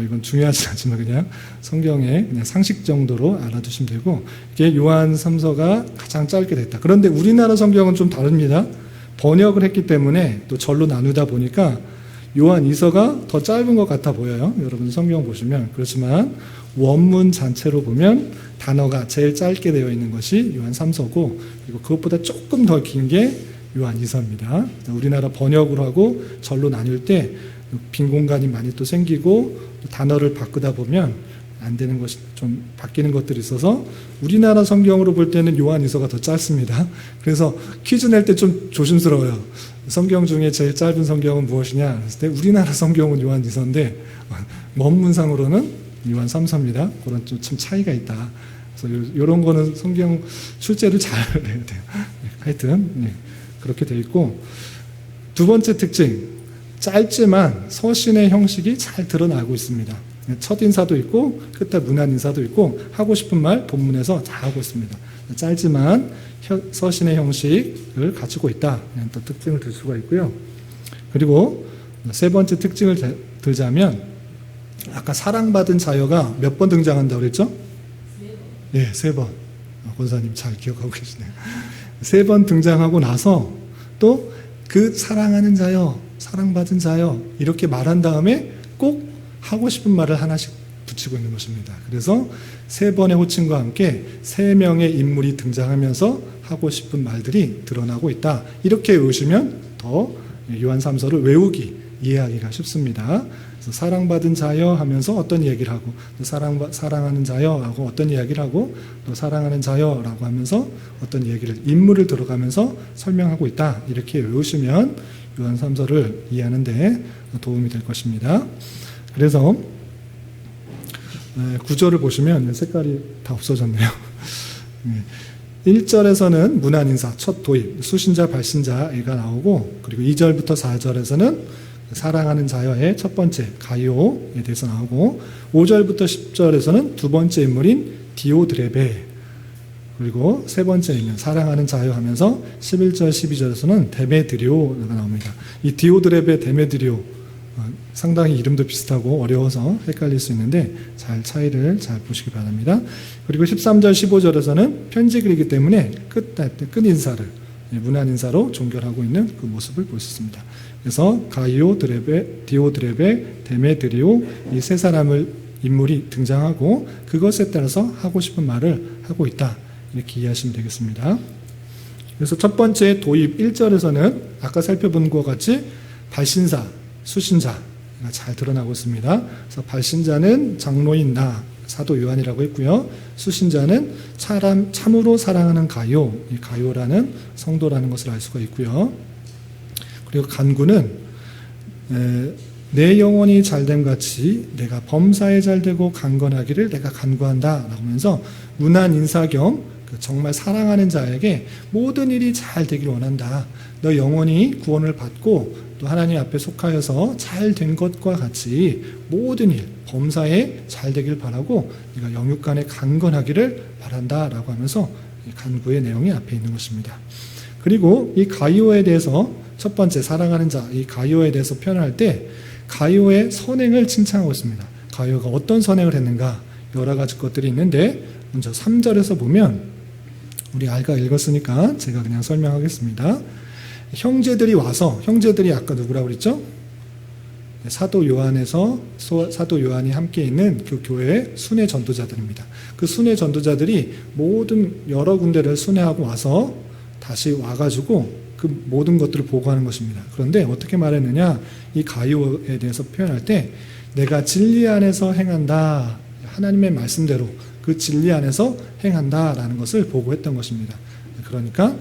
이건 중요하지 않지만 그냥 성경의 그냥 상식 정도로 알아두시면 되고 이게 요한 3서가 가장 짧게 됐다. 그런데 우리나라 성경은 좀 다릅니다. 번역을 했기 때문에 또 절로 나누다 보니까 요한 2서가 더 짧은 것 같아 보여요. 여러분 성경 보시면. 그렇지만 원문 전체로 보면 단어가 제일 짧게 되어 있는 것이 요한 3서고 그리고 그것보다 조금 더 긴 게 요한 2서입니다. 우리나라 번역을 하고 절로 나눌 때 빈 공간이 많이 또 생기고 단어를 바꾸다 보면 안 되는 것이 좀 바뀌는 것들이 있어서 우리나라 성경으로 볼 때는 요한 2서가 더 짧습니다. 그래서 퀴즈 낼 때 좀 조심스러워요. 성경 중에 제일 짧은 성경은 무엇이냐 했을 때 우리나라 성경은 요한 2서인데 원문상으로는 요한 3서입니다. 그런 좀 차이가 있다. 그래서 이런 거는 성경 출제를 잘 해야 돼요. 하여튼 그렇게 돼 있고 두 번째 특징 짧지만 서신의 형식이 잘 드러나고 있습니다. 첫인사도 있고 끝에 문안인사도 있고 하고 싶은 말 본문에서 다 하고 있습니다. 짧지만 서신의 형식을 가지고 있다. 또 특징을 들 수가 있고요. 그리고 세 번째 특징을 들자면 아까 사랑받은 자여가 몇 번 등장한다고 그랬죠? 네, 3번. 권사님 잘 기억하고 계시네요. 3번 등장하고 나서 또 그 사랑하는 자여, 사랑받은 자여 이렇게 말한 다음에 꼭 하고 싶은 말을 하나씩 붙이고 있는 것입니다. 그래서 3번의 호칭과 함께 3명의 인물이 등장하면서 하고 싶은 말들이 드러나고 있다. 이렇게 외우시면 더 요한 3서를 외우기, 이해하기가 쉽습니다. 그래서 사랑받은 자여 하면서 어떤 얘기를 하고 또 사랑하는 자여 하고 어떤 이야기를 하고 또 사랑하는 자여라고 하면서 어떤 얘기를 인물을 들어가면서 설명하고 있다. 이렇게 외우시면 요한 3서를 이해하는 데 도움이 될 것입니다. 그래서 구절을 보시면 색깔이 다 없어졌네요. 1절에서는 문안인사, 첫 도입, 수신자, 발신자가 나오고, 그리고 2절부터 4절에서는 사랑하는 자여의 첫 번째 가이오에 대해서 나오고, 5절부터 10절에서는 두 번째 인물인 디오드레베, 그리고 세 번째는 사랑하는 자여 하면서 11절, 12절에서는 데메드리오가 나옵니다. 이 디오드레베, 데메드리오 상당히 이름도 비슷하고 어려워서 헷갈릴 수 있는데 차이를 잘 보시기 바랍니다. 그리고 13절, 15절에서는 편지글이기 때문에 끝인사를 문안인사로 종결하고 있는 그 모습을 볼 수 있습니다. 그래서 가이오, 드레베, 디오드레베, 데메드리오 이 세 사람을 인물이 등장하고 그것에 따라서 하고 싶은 말을 하고 있다. 이렇게 이해하시면 되겠습니다. 그래서 첫 번째 도입 1절에서는 아까 살펴본 것과 같이 발신사, 수신자가 잘 드러나고 있습니다. 그래서 발신자는 장로인 나, 사도 요한이라고 했고요. 수신자는 참으로 사랑하는 가요, 이 가요라는 성도라는 것을 알 수가 있고요. 그리고 간구는 내 영혼이 잘됨 같이 내가 범사에 잘되고 강건하기를 내가 간구한다 라고 하면서 문안 인사 겸 정말 사랑하는 자에게 모든 일이 잘 되기를 원한다. 너 영혼이 구원을 받고 또 하나님 앞에 속하여서 잘 된 것과 같이 모든 일, 범사에 잘 되길 바라고 네가 영육간에 강건하기를 바란다 라고 하면서 간구의 내용이 앞에 있는 것입니다. 그리고 이 가이오에 대해서 첫 번째 사랑하는 자, 이 가이오에 대해서 표현할 때 가이오의 선행을 칭찬하고 있습니다. 가이오가 어떤 선행을 했는가 여러 가지 것들이 있는데 먼저 3절에서 보면 우리 아이가 읽었으니까 제가 그냥 설명하겠습니다. 형제들이 와서, 형제들이 아까 누구라고 그랬죠? 사도 요한이 함께 있는 그 교회의 순회 전도자들입니다. 그 순회 전도자들이 모든 여러 군데를 순회하고 와서 다시 와가지고 그 모든 것들을 보고하는 것입니다. 그런데 어떻게 말했느냐? 이 가이오에 대해서 표현할 때 내가 진리 안에서 행한다. 하나님의 말씀대로 그 진리 안에서 행한다라는 것을 보고했던 것입니다. 그러니까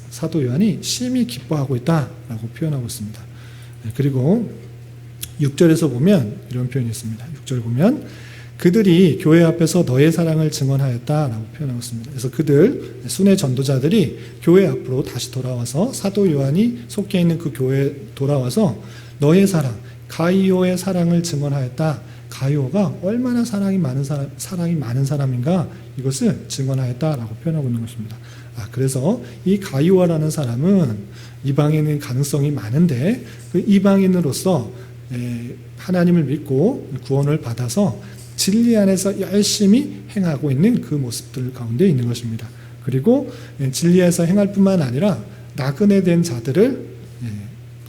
사도 요한이 심히 기뻐하고 있다라고 표현하고 있습니다. 그리고 6절에서 보면 이런 표현이 있습니다. 6절 보면 그들이 교회 앞에서 너의 사랑을 증언하였다라고 표현하고 있습니다. 그래서 그들 순회 전도자들이 교회 앞으로 다시 돌아와서 사도 요한이 속해 있는 그 교회에 돌아와서 너의 사랑, 가이오의 사랑을 증언하였다. 가이오가 얼마나 사랑이 많은 사람인가 이것을 증언하였다라고 표현하고 있는 것입니다. 그래서 이 가이오라는 사람은 이방인의 가능성이 많은데 그 이방인으로서 하나님을 믿고 구원을 받아서 진리 안에서 열심히 행하고 있는 그 모습들 가운데 있는 것입니다. 그리고 진리에서 행할 뿐만 아니라 나그네 된 자들을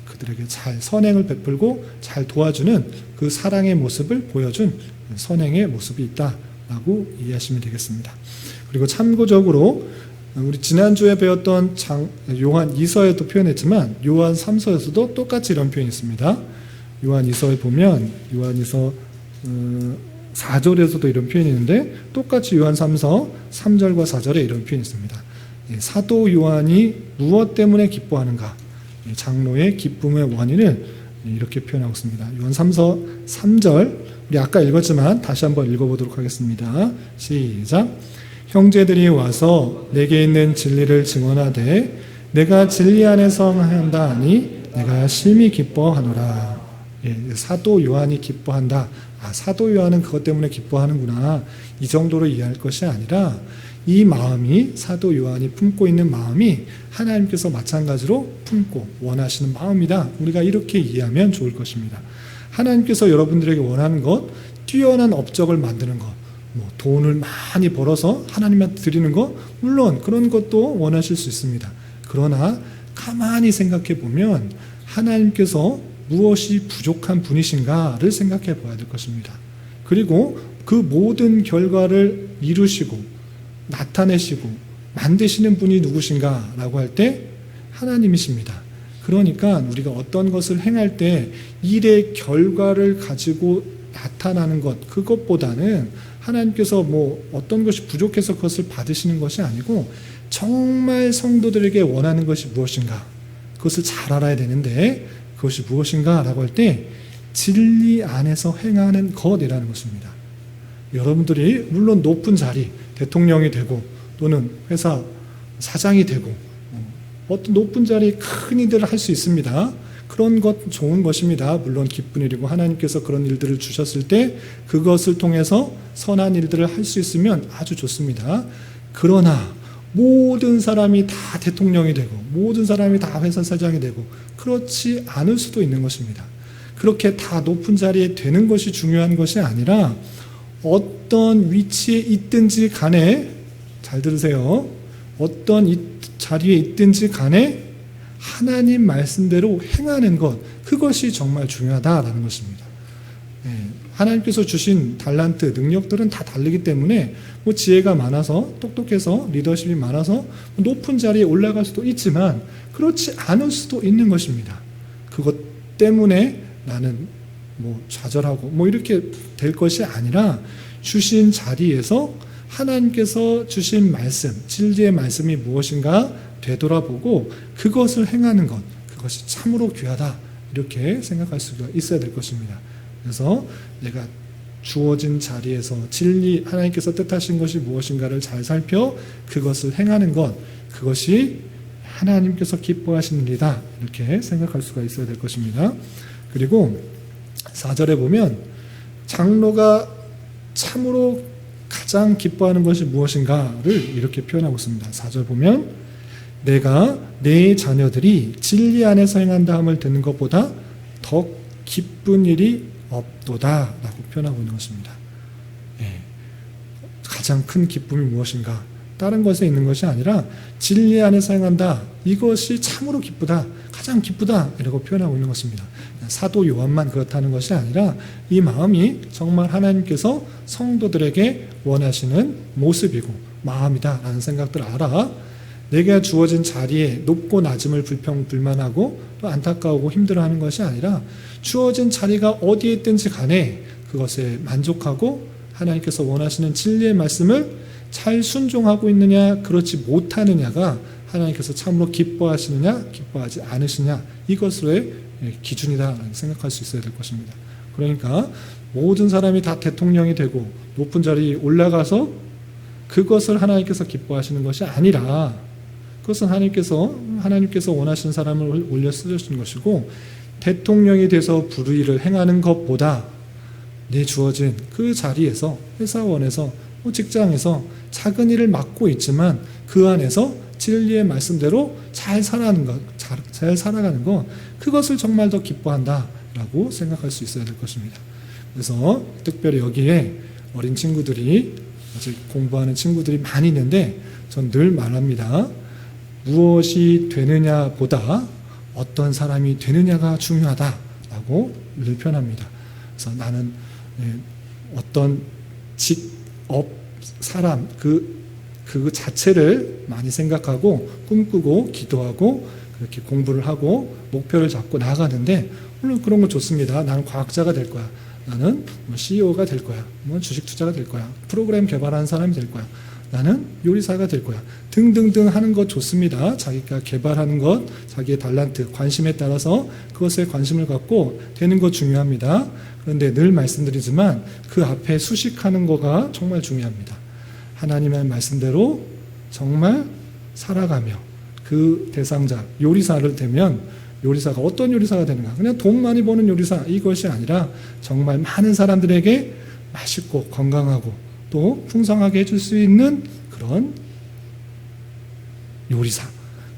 그들에게 잘 선행을 베풀고 잘 도와주는 그 사랑의 모습을 보여준 선행의 모습이 있다라고 이해하시면 되겠습니다. 그리고 참고적으로 우리 지난주에 배웠던 요한 2서에도 표현했지만 요한 3서에서도 똑같이 이런 표현이 있습니다. 요한 2서에 보면 요한 2서 4절에서도 이런 표현이 있는데 똑같이 요한 3서 3절과 4절에 이런 표현이 있습니다. 사도 요한이 무엇 때문에 기뻐하는가? 장로의 기쁨의 원인을 이렇게 표현하고 있습니다. 요한 3서 3절 우리 아까 읽었지만 다시 한번 읽어보도록 하겠습니다. 시작. 형제들이 와서 내게 있는 진리를 증언하되 내가 진리 안에서 한다 하니 내가 심히 기뻐하노라. 사도 요한이 기뻐한다. 사도 요한은 그것 때문에 기뻐하는구나. 이 정도로 이해할 것이 아니라 이 마음이 사도 요한이 품고 있는 마음이 하나님께서 마찬가지로 품고 원하시는 마음이다. 우리가 이렇게 이해하면 좋을 것입니다. 하나님께서 여러분들에게 원하는 것, 뛰어난 업적을 만드는 것, 돈을 많이 벌어서 하나님한테 드리는 것, 물론 그런 것도 원하실 수 있습니다. 그러나 가만히 생각해 보면 하나님께서 무엇이 부족한 분이신가를 생각해 봐야 될 것입니다. 그리고 그 모든 결과를 이루시고 나타내시고 만드시는 분이 누구신가라고 할 때 하나님이십니다. 그러니까 우리가 어떤 것을 행할 때 일의 결과를 가지고 나타나는 것, 그것보다는 하나님께서 어떤 것이 부족해서 그것을 받으시는 것이 아니고 정말 성도들에게 원하는 것이 무엇인가, 그것을 잘 알아야 되는데 그것이 무엇인가 라고 할 때 진리 안에서 행하는 것이라는 것입니다. 여러분들이 물론 높은 자리, 대통령이 되고 또는 회사 사장이 되고 어떤 높은 자리에 큰 일들을 할 수 있습니다. 그런 것 좋은 것입니다. 물론 기쁜 일이고 하나님께서 그런 일들을 주셨을 때 그것을 통해서 선한 일들을 할 수 있으면 아주 좋습니다. 그러나 모든 사람이 다 대통령이 되고 모든 사람이 다 회사 사장이 되고 그렇지 않을 수도 있는 것입니다. 그렇게 다 높은 자리에 되는 것이 중요한 것이 아니라 어떤 위치에 있든지 간에, 잘 들으세요, 어떤 자리에 있든지 간에 하나님 말씀대로 행하는 것, 그것이 정말 중요하다라는 것입니다. 하나님께서 주신 달란트, 능력들은 다 다르기 때문에 지혜가 많아서 똑똑해서 리더십이 많아서 높은 자리에 올라갈 수도 있지만 그렇지 않을 수도 있는 것입니다. 그것 때문에 나는 좌절하고 이렇게 될 것이 아니라 주신 자리에서 하나님께서 주신 말씀, 진리의 말씀이 무엇인가 되돌아보고 그것을 행하는 것, 그것이 참으로 귀하다, 이렇게 생각할 수가 있어야 될 것입니다. 그래서 내가 주어진 자리에서 진리, 하나님께서 뜻하신 것이 무엇인가를 잘 살펴 그것을 행하는 것, 그것이 하나님께서 기뻐하시는 일이다, 이렇게 생각할 수가 있어야 될 것입니다. 그리고 4절에 보면 장로가 참으로 가장 기뻐하는 것이 무엇인가를 이렇게 표현하고 있습니다. 4절 보면 내가 내 자녀들이 진리 안에서 행한다 함을 듣는 것보다 더 기쁜 일이 없도다 라고 표현하고 있는 것입니다. 가장 큰 기쁨이 무엇인가? 다른 것에 있는 것이 아니라 진리 안에서 행한다, 이것이 참으로 기쁘다, 가장 기쁘다, 이라고 표현하고 있는 것입니다. 사도 요한만 그렇다는 것이 아니라 이 마음이 정말 하나님께서 성도들에게 원하시는 모습이고 마음이다 라는 생각들을 알아 내가 주어진 자리에 높고 낮음을 불평불만하고 또 안타까워하고 힘들어하는 것이 아니라 주어진 자리가 어디에 있든지 간에 그것에 만족하고 하나님께서 원하시는 진리의 말씀을 잘 순종하고 있느냐 그렇지 못하느냐가 하나님께서 참으로 기뻐하시느냐 기뻐하지 않으시냐, 이것으로의 기준이다 생각할 수 있어야 될 것입니다. 그러니까 모든 사람이 다 대통령이 되고 높은 자리에 올라가서 그것을 하나님께서 기뻐하시는 것이 아니라 그것은 하나님께서 원하시는 사람을 올려 쓰시는 것이고, 대통령이 돼서 불의를 행하는 것보다 내 주어진 그 자리에서, 회사원에서, 직장에서 작은 일을 맡고 있지만 그 안에서 진리의 말씀대로 잘 살아가는 것, 그것을 정말 더 기뻐한다라고 생각할 수 있어야 될 것입니다. 그래서 특별히 여기에 어린 친구들이, 아직 공부하는 친구들이 많이 있는데 전 늘 말합니다. 무엇이 되느냐보다 어떤 사람이 되느냐가 중요하다라고 늘 표현합니다. 그래서 나는 어떤 직업, 사람, 그 자체를 많이 생각하고 꿈꾸고 기도하고 그렇게 공부를 하고 목표를 잡고 나아가는데, 물론 그런 거 좋습니다. 나는 과학자가 될 거야. 나는 CEO가 될 거야. 주식 투자가 될 거야. 프로그램 개발하는 사람이 될 거야. 나는 요리사가 될 거야. 등등등 하는 것 좋습니다. 자기가 개발하는 것, 자기의 달란트, 관심에 따라서 그것에 관심을 갖고 되는 것 중요합니다. 그런데 늘 말씀드리지만 그 앞에 수식하는 거가 정말 중요합니다. 하나님의 말씀대로 정말 살아가며 그 대상자, 요리사를 되면 요리사가 어떤 요리사가 되는가? 그냥 돈 많이 버는 요리사, 이것이 아니라 정말 많은 사람들에게 맛있고 건강하고 또 풍성하게 해줄 수 있는 그런 요리사.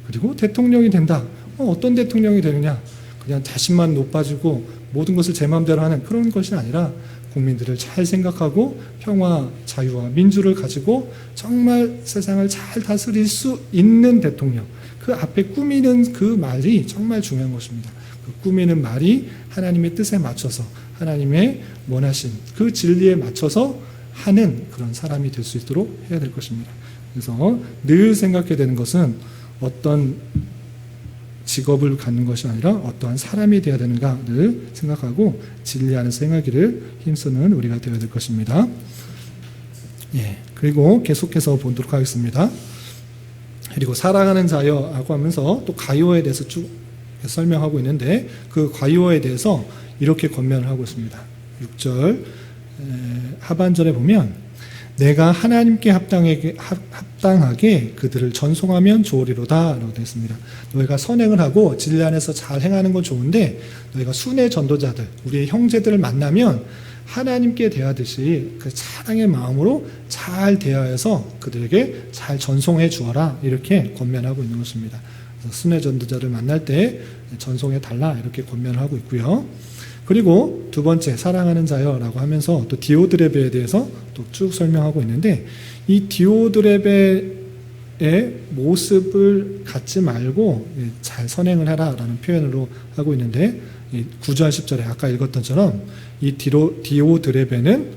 그리고 대통령이 된다. 어떤 대통령이 되느냐? 그냥 자신만 높아지고 모든 것을 제 마음대로 하는 그런 것이 아니라 국민들을 잘 생각하고 평화, 자유와 민주를 가지고 정말 세상을 잘 다스릴 수 있는 대통령. 그 앞에 꾸미는 그 말이 정말 중요한 것입니다. 그 꾸미는 말이 하나님의 뜻에 맞춰서 하나님의 원하신 그 진리에 맞춰서 하는 그런 사람이 될 수 있도록 해야 될 것입니다. 그래서 늘 생각해야 되는 것은 어떤 직업을 갖는 것이 아니라 어떠한 사람이 되어야 되는가를 생각하고 진리 안에서 행하기를 힘쓰는 우리가 되어야 될 것입니다. 그리고 계속해서 보도록 하겠습니다. 그리고 사랑하는 자여라고 하면서 또 가요에 대해서 쭉 설명하고 있는데 그 가룟에 대해서 이렇게 권면을 하고 있습니다. 6절 하반절에 보면 내가 하나님께 합당하게 그들을 전송하면 좋으리로다 라고 되어 있습니다. 너희가 선행을 하고 진리 안에서 잘 행하는 건 좋은데 너희가 순회 전도자들, 우리의 형제들을 만나면 하나님께 대하듯이 그 사랑의 마음으로 잘 대하여서 그들에게 잘 전송해 주어라 이렇게 권면하고 있는 것입니다. 그래서 순회 전도자를 만날 때 전송해 달라 이렇게 권면을 하고 있고요. 그리고 두 번째 사랑하는 자여라고 하면서 또 디오드레베에 대해서 또 쭉 설명하고 있는데 이 디오드레베의 모습을 갖지 말고 잘 선행을 해라라는 표현으로 하고 있는데 9절 10절에 아까 읽었던 것처럼 이 디오드레베는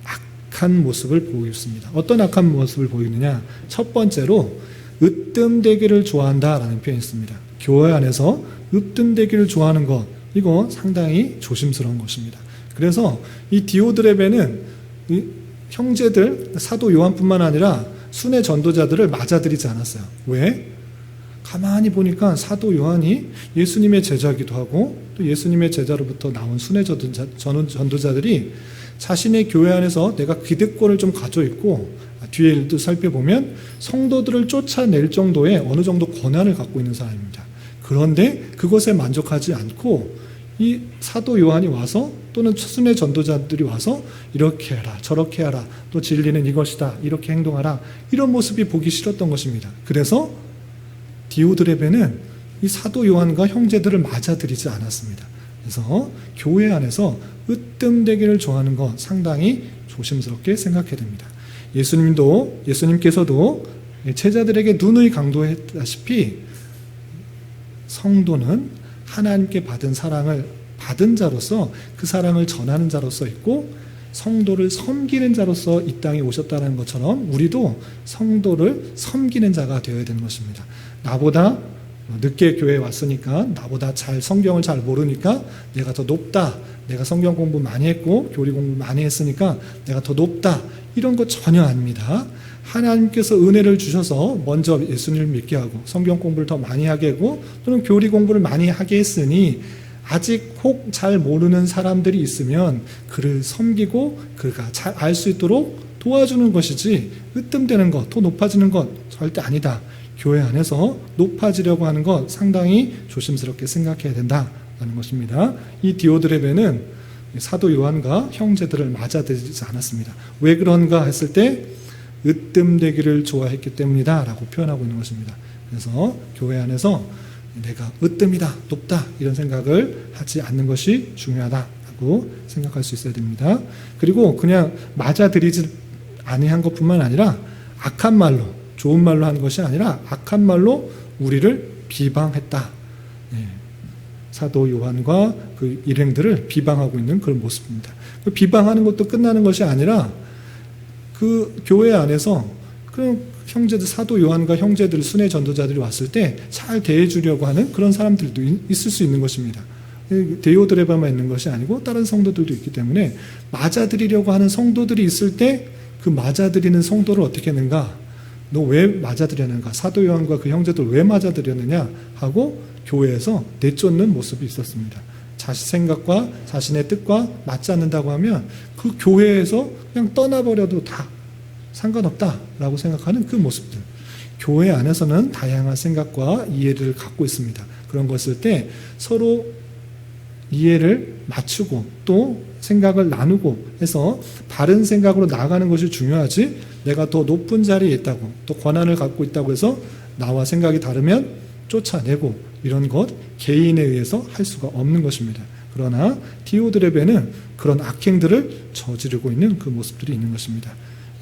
악한 모습을 보이고 있습니다. 어떤 악한 모습을 보이느냐? 첫 번째로 으뜸되기를 좋아한다라는 표현이 있습니다. 교회 안에서 으뜸되기를 좋아하는 것, 이거 상당히 조심스러운 것입니다. 그래서 이 디오드레베는 이 형제들, 사도 요한뿐만 아니라 순회 전도자들을 맞아들이지 않았어요. 왜? 가만히 보니까 사도 요한이 예수님의 제자이기도 하고 또 예수님의 제자로부터 나온 순회 전도자들이 자신의 교회 안에서 내가 기득권을 좀 가지고 있고 뒤에 일도 살펴보면 성도들을 쫓아낼 정도의 어느 정도 권한을 갖고 있는 사람입니다. 그런데 그것에 만족하지 않고 이 사도 요한이 와서 또는 순회 전도자들이 와서 이렇게 해라 저렇게 하라 또 진리는 이것이다 이렇게 행동하라 이런 모습이 보기 싫었던 것입니다. 그래서 디오드레베는 이 사도 요한과 형제들을 맞아들이지 않았습니다. 그래서 교회 안에서 으뜸되기를 좋아하는 것 상당히 조심스럽게 생각해야 됩니다. 예수님께서도 제자들에게 누누이 강조했다시피 성도는 하나님께 받은 사랑을 받은 자로서 그 사랑을 전하는 자로서 있고 성도를 섬기는 자로서 이 땅에 오셨다는 것처럼 우리도 성도를 섬기는 자가 되어야 되는 것입니다. 나보다 늦게 교회에 왔으니까 나보다 잘 성경을 잘 모르니까 내가 더 높다. 내가 성경 공부 많이 했고 교리 공부 많이 했으니까 내가 더 높다. 이런 거 전혀 아닙니다. 하나님께서 은혜를 주셔서 먼저 예수님을 믿게 하고 성경 공부를 더 많이 하게 하고 또는 교리 공부를 많이 하게 했으니 아직 혹 잘 모르는 사람들이 있으면 그를 섬기고 그가 잘 알 수 있도록 도와주는 것이지 으뜸되는 것, 더 높아지는 것 절대 아니다. 교회 안에서 높아지려고 하는 것 상당히 조심스럽게 생각해야 된다는 것입니다. 이 디오드레베는 사도 요한과 형제들을 맞아들이지 않았습니다. 왜 그런가 했을 때 으뜸되기를 좋아했기 때문이다 라고 표현하고 있는 것입니다. 그래서 교회 안에서 내가 으뜸이다, 높다 이런 생각을 하지 않는 것이 중요하다고 생각할 수 있어야 됩니다. 그리고 그냥 맞아들이지 아니한 것뿐만 아니라 악한 말로, 좋은 말로 한 것이 아니라 악한 말로 우리를 비방했다. 사도 요한과 그 일행들을 비방하고 있는 그런 모습입니다. 그 비방하는 것도 끝나는 것이 아니라 그 교회 안에서 그런 형제들, 사도 요한과 형제들, 순회 전도자들이 왔을 때 잘 대해주려고 하는 그런 사람들도 있을 수 있는 것입니다. 디오드레베만 있는 것이 아니고 다른 성도들도 있기 때문에 맞아들이려고 하는 성도들이 있을 때 그 맞아들이는 성도를 어떻게 했는가? 너 왜 맞아들였는가? 사도 요한과 그 형제들 왜 맞아들였느냐? 하고 교회에서 내쫓는 모습이 있었습니다. 자신 생각과 자신의 뜻과 맞지 않는다고 하면 그 교회에서 그냥 떠나버려도 다 상관없다라고 생각하는 그 모습들. 교회 안에서는 다양한 생각과 이해를 갖고 있습니다. 그런 것을 때 서로 이해를 맞추고 또 생각을 나누고 해서 바른 생각으로 나아가는 것이 중요하지 내가 더 높은 자리에 있다고 또 권한을 갖고 있다고 해서 나와 생각이 다르면 쫓아내고 이런 것 개인에 의해서 할 수가 없는 것입니다. 그러나 디오드레베는 그런 악행들을 저지르고 있는 그 모습들이 있는 것입니다.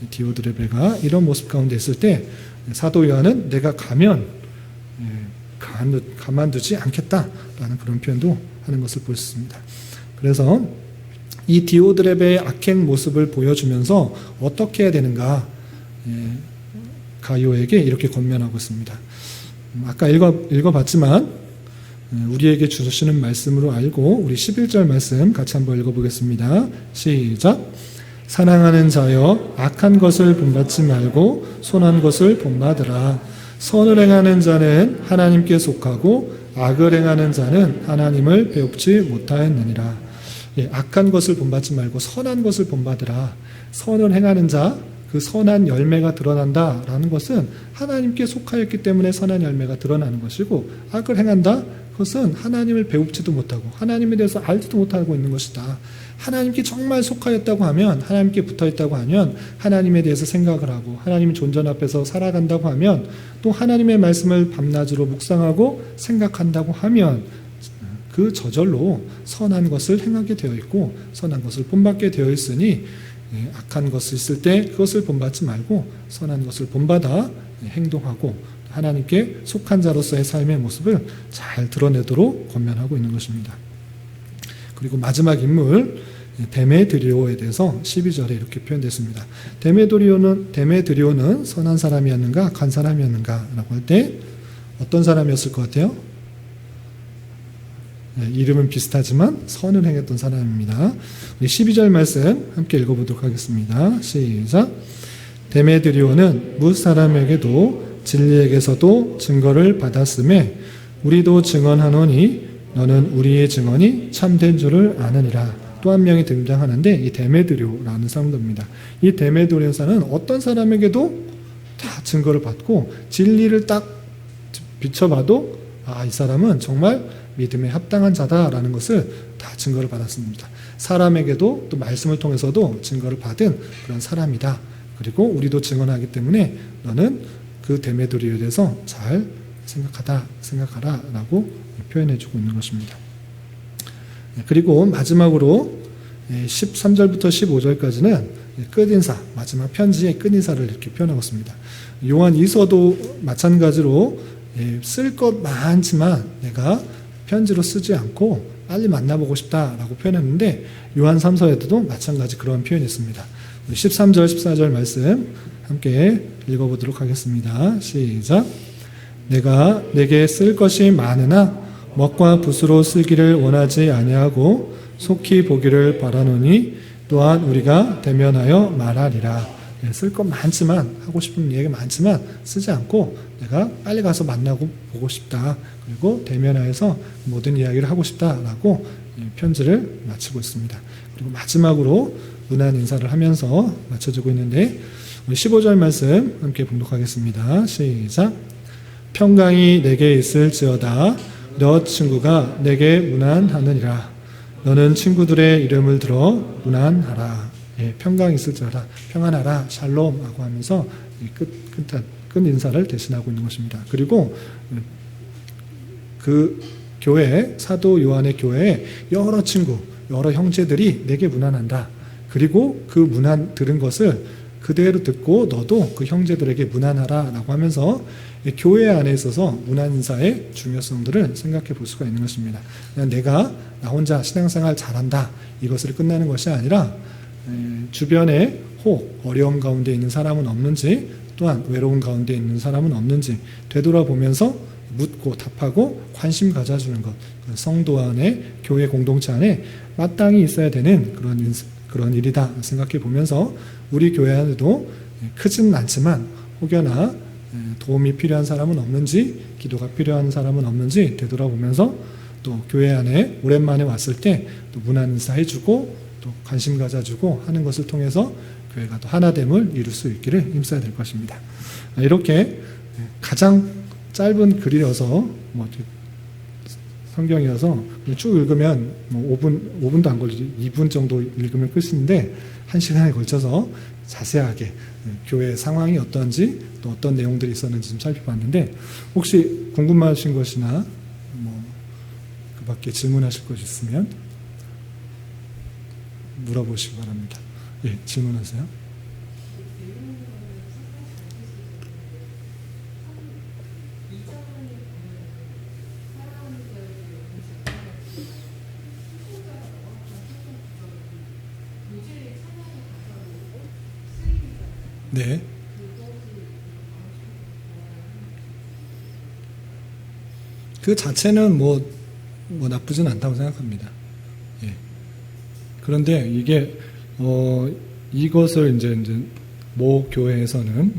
디오드레베가 이런 모습 가운데 있을 때 사도 요한은 내가 가면 가만두지 않겠다라는 그런 표현도 하는 것을 볼 수 있습니다. 그래서 이 디오드레베의 악행 모습을 보여주면서 어떻게 해야 되는가 가요에게 이렇게 권면하고 있습니다. 아까 읽어봤지만 우리에게 주시는 말씀으로 알고 우리 11절 말씀 같이 한번 읽어보겠습니다. 시작. 사랑하는 자여 악한 것을 본받지 말고 선한 것을 본받으라. 선을 행하는 자는 하나님께 속하고 악을 행하는 자는 하나님을 배웁지 못하였느니라. 예, 악한 것을 본받지 말고 선한 것을 본받으라. 선을 행하는 자, 그 선한 열매가 드러난다라는 것은 하나님께 속하였기 때문에 선한 열매가 드러나는 것이고, 악을 행한다? 그것은 하나님을 배웁지도 못하고 하나님에 대해서 알지도 못하고 있는 것이다. 하나님께 정말 속하였다고 하면, 하나님께 붙어있다고 하면 하나님에 대해서 생각을 하고 하나님 존전 앞에서 살아간다고 하면, 또 하나님의 말씀을 밤낮으로 묵상하고 생각한다고 하면 그 저절로 선한 것을 행하게 되어 있고 선한 것을 본받게 되어 있으니, 악한 것이 있을 때 그것을 본받지 말고 선한 것을 본받아 행동하고 하나님께 속한 자로서의 삶의 모습을 잘 드러내도록 권면하고 있는 것입니다. 그리고 마지막 인물 데메드리오에 대해서 12절에 이렇게 표현됐습니다. 데메드리오는 선한 사람이었는가 악한 사람이었는가 라고 할 때 어떤 사람이었을 것 같아요? 이름은 비슷하지만 선을 행했던 사람입니다. 12절 말씀 함께 읽어보도록 하겠습니다. 시작. 데메드리오는 뭇 사람에게도 진리에게서도 증거를 받았음에 우리도 증언하노니 너는 우리의 증언이 참된 줄을 아느니라. 또 한 명이 등장하는데 이 데메드리오라는 사람입니다. 이 데메드리오 사는 어떤 사람에게도 다 증거를 받고 진리를 딱 비춰봐도 이 사람은 정말 믿음에 합당한 자다라는 것을 다 증거를 받았습니다. 사람에게도 또 말씀을 통해서도 증거를 받은 그런 사람이다. 그리고 우리도 증언하기 때문에 너는 그 데메드리오에 대해서 잘 생각하라 라고 표현해주고 있는 것입니다. 그리고 마지막으로 13절부터 15절까지는 끝인사, 마지막 편지의 끝인사를 이렇게 표현하고 있습니다. 요한 이서도 마찬가지로 쓸 것 많지만 내가 편지로 쓰지 않고 빨리 만나보고 싶다라고 표현했는데, 요한 3서에도 마찬가지 그런 표현이 있습니다. 13절, 14절 말씀 함께 읽어보도록 하겠습니다. 시작. 내가 내게 쓸 것이 많으나 먹과 붓으로 쓰기를 원하지 아니하고 속히 보기를 바라노니 또한 우리가 대면하여 말하리라. 쓸 것 많지만, 하고 싶은 얘기 많지만 쓰지 않고 내가 빨리 가서 만나고 보고 싶다. 그리고 대면하여서 모든 이야기를 하고 싶다라고 편지를 마치고 있습니다. 그리고 마지막으로 문안 인사를 하면서 마쳐주고 있는데, 15절 말씀 함께 봉독하겠습니다. 시작. 평강이 내게 있을지어다. 너 친구가 내게 문안하느니라. 너는 친구들의 이름을 들어 문안하라. 평강이 있을지어다. 평안하라. 샬롬하고 하면서 끝 인사를 대신하고 있는 것입니다. 그리고 그 교회, 사도 요한의 교회에 여러 친구, 여러 형제들이 내게 문안한다. 그리고 그 문안 들은 것을 그대로 듣고 너도 그 형제들에게 문안하라 라고 하면서 교회 안에 있어서 문안 인사의 중요성들을 생각해 볼 수가 있는 것입니다. 그냥 내가 나 혼자 신앙생활 잘한다 이것으로 끝나는 것이 아니라 주변에 혹 어려움 가운데 있는 사람은 없는지, 또한 외로운 가운데 있는 사람은 없는지 되돌아보면서 묻고 답하고 관심 가져주는 것, 성도 안에, 교회 공동체 안에 마땅히 있어야 되는 그런 일이다 생각해 보면서 우리 교회 안에도 크지는 않지만 혹여나 도움이 필요한 사람은 없는지, 기도가 필요한 사람은 없는지 되돌아보면서 또 교회 안에 오랜만에 왔을 때 또 문안 인사해주고 또 관심 가져주고 하는 것을 통해서 교회가 또 하나됨을 이룰 수 있기를 힘써야 될 것입니다. 이렇게 가장 짧은 글이어서 성경이어서 쭉 읽으면 5분도 안 걸리죠. 2분 정도 읽으면 끝인데 1시간에 걸쳐서 자세하게 교회 상황이 어떤지 또 어떤 내용들이 있었는지 좀 살펴봤는데, 혹시 궁금하신 것이나 그 밖에 질문하실 것이 있으면 물어보시기 바랍니다. 예, 질문하세요. 네. 그 자체는 나쁘진 않다고 생각합니다. 예. 그런데 이게 이것을 이제 모 교회에서는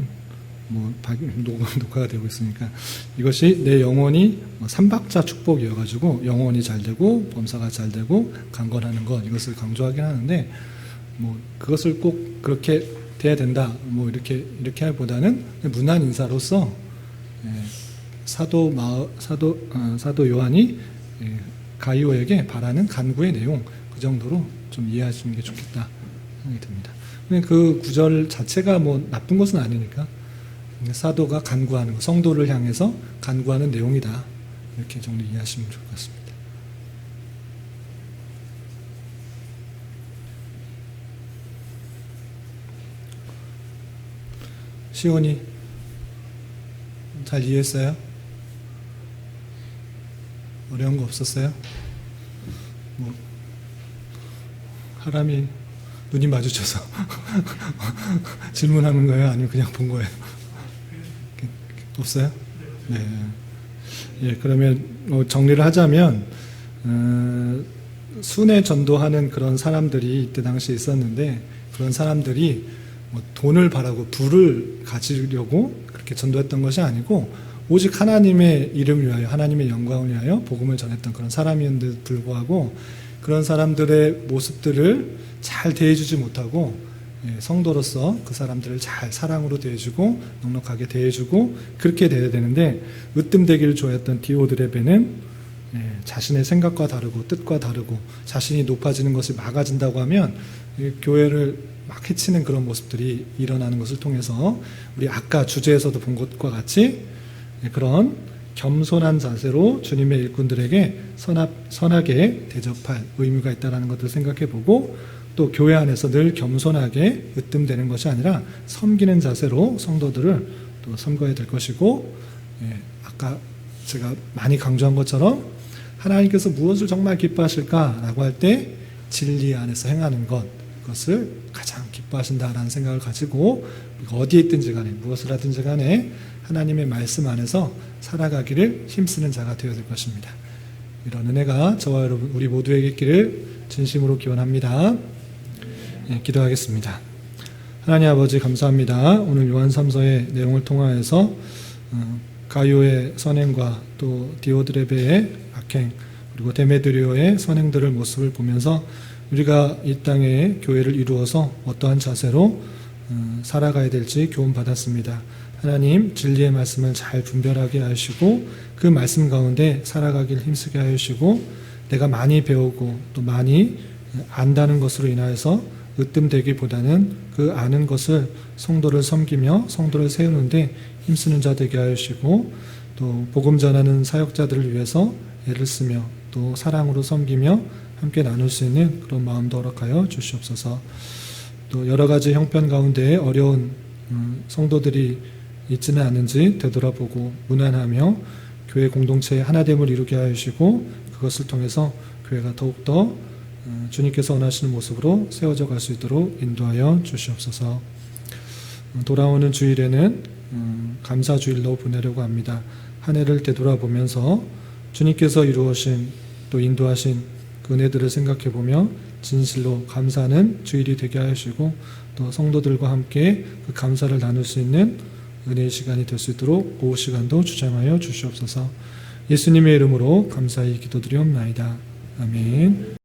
녹화가 되고 있으니까 이것이 내 영혼이 삼박자 축복이어가지고 영혼이 잘 되고 범사가 잘 되고 강건하는 것 이것을 강조하긴 하는데 그것을 꼭 그렇게 돼야 된다 이렇게 하기보다는 문안 인사로서 사도 요한이 가이오에게 바라는 간구의 내용 그 정도로 좀 이해하시는 게 좋겠다 생각이 듭니다. 그 구절 자체가 나쁜 것은 아니니까 사도가 간구하는 것, 성도를 향해서 간구하는 내용이다 이렇게 정도 이해하시면 좋을 것 같습니다. 시온이 잘 이해했어요? 어려운 거 없었어요? 사람이 눈이 마주쳐서 질문하는 거예요? 아니면 그냥 본 거예요? 없어요? 네. 예, 그러면 정리를 하자면 순회 전도하는 그런 사람들이 이때 당시에 있었는데 그런 사람들이 돈을 바라고 부를 가지려고 그렇게 전도했던 것이 아니고 오직 하나님의 이름을 위하여 하나님의 영광을 위하여 복음을 전했던 그런 사람이었는데도 불구하고 그런 사람들의 모습들을 잘 대해주지 못하고 성도로서 그 사람들을 잘 사랑으로 대해주고 넉넉하게 대해주고 그렇게 대해야 되는데 으뜸되기를 좋아했던 디오드레베는 자신의 생각과 다르고 뜻과 다르고 자신이 높아지는 것이 막아진다고 하면 교회를 막 해치는 그런 모습들이 일어나는 것을 통해서 우리 아까 주제에서도 본 것과 같이 그런 겸손한 자세로 주님의 일꾼들에게 선하게 대접할 의무가 있다는 것을 생각해보고 또 교회 안에서 늘 겸손하게 으뜸되는 것이 아니라 섬기는 자세로 성도들을 또 섬겨야 될 것이고 아까 제가 많이 강조한 것처럼 하나님께서 무엇을 정말 기뻐하실까라고 할 때 진리 안에서 행하는 그것을 가장 기뻐하신다라는 생각을 가지고 어디에 있든지 간에 무엇을 하든지 간에 하나님의 말씀 안에서 살아가기를 힘쓰는 자가 되어야 될 것입니다. 이런 은혜가 저와 여러분 우리 모두에게 있기를 진심으로 기원합니다. 기도하겠습니다. 하나님 아버지 감사합니다. 오늘 요한 3서의 내용을 통하여서 가이오의 선행과 또 디오드레베의 악행 그리고 데메드리오의 선행들을 모습을 보면서 우리가 이 땅에 교회를 이루어서 어떠한 자세로 살아가야 될지 교훈받았습니다. 하나님 진리의 말씀을 잘 분별하게 하시고 그 말씀 가운데 살아가길 힘쓰게 하시고 내가 많이 배우고 또 많이 안다는 것으로 인하여서 으뜸되기보다는 그 아는 것을 성도를 섬기며 성도를 세우는데 힘쓰는 자 되게 하시고 또 복음 전하는 사역자들을 위해서 애를 쓰며 또 사랑으로 섬기며 함께 나눌 수 있는 그런 마음도 허락하여 주시옵소서. 또 여러 가지 형편 가운데 어려운 성도들이 있지는 않은지 되돌아보고 문안하며 교회 공동체의 하나됨을 이루게 하시고 그것을 통해서 교회가 더욱더 주님께서 원하시는 모습으로 세워져 갈 수 있도록 인도하여 주시옵소서. 돌아오는 주일에는 감사주일로 보내려고 합니다. 한 해를 되돌아보면서 주님께서 이루어신 또 인도하신 그 은혜들을 생각해보며 진실로 감사하는 주일이 되게 하시고 또 성도들과 함께 그 감사를 나눌 수 있는 은혜의 시간이 될 수 있도록 오후 시간도 주장하여 주시옵소서. 예수님의 이름으로 감사히 기도드리옵나이다. 아멘.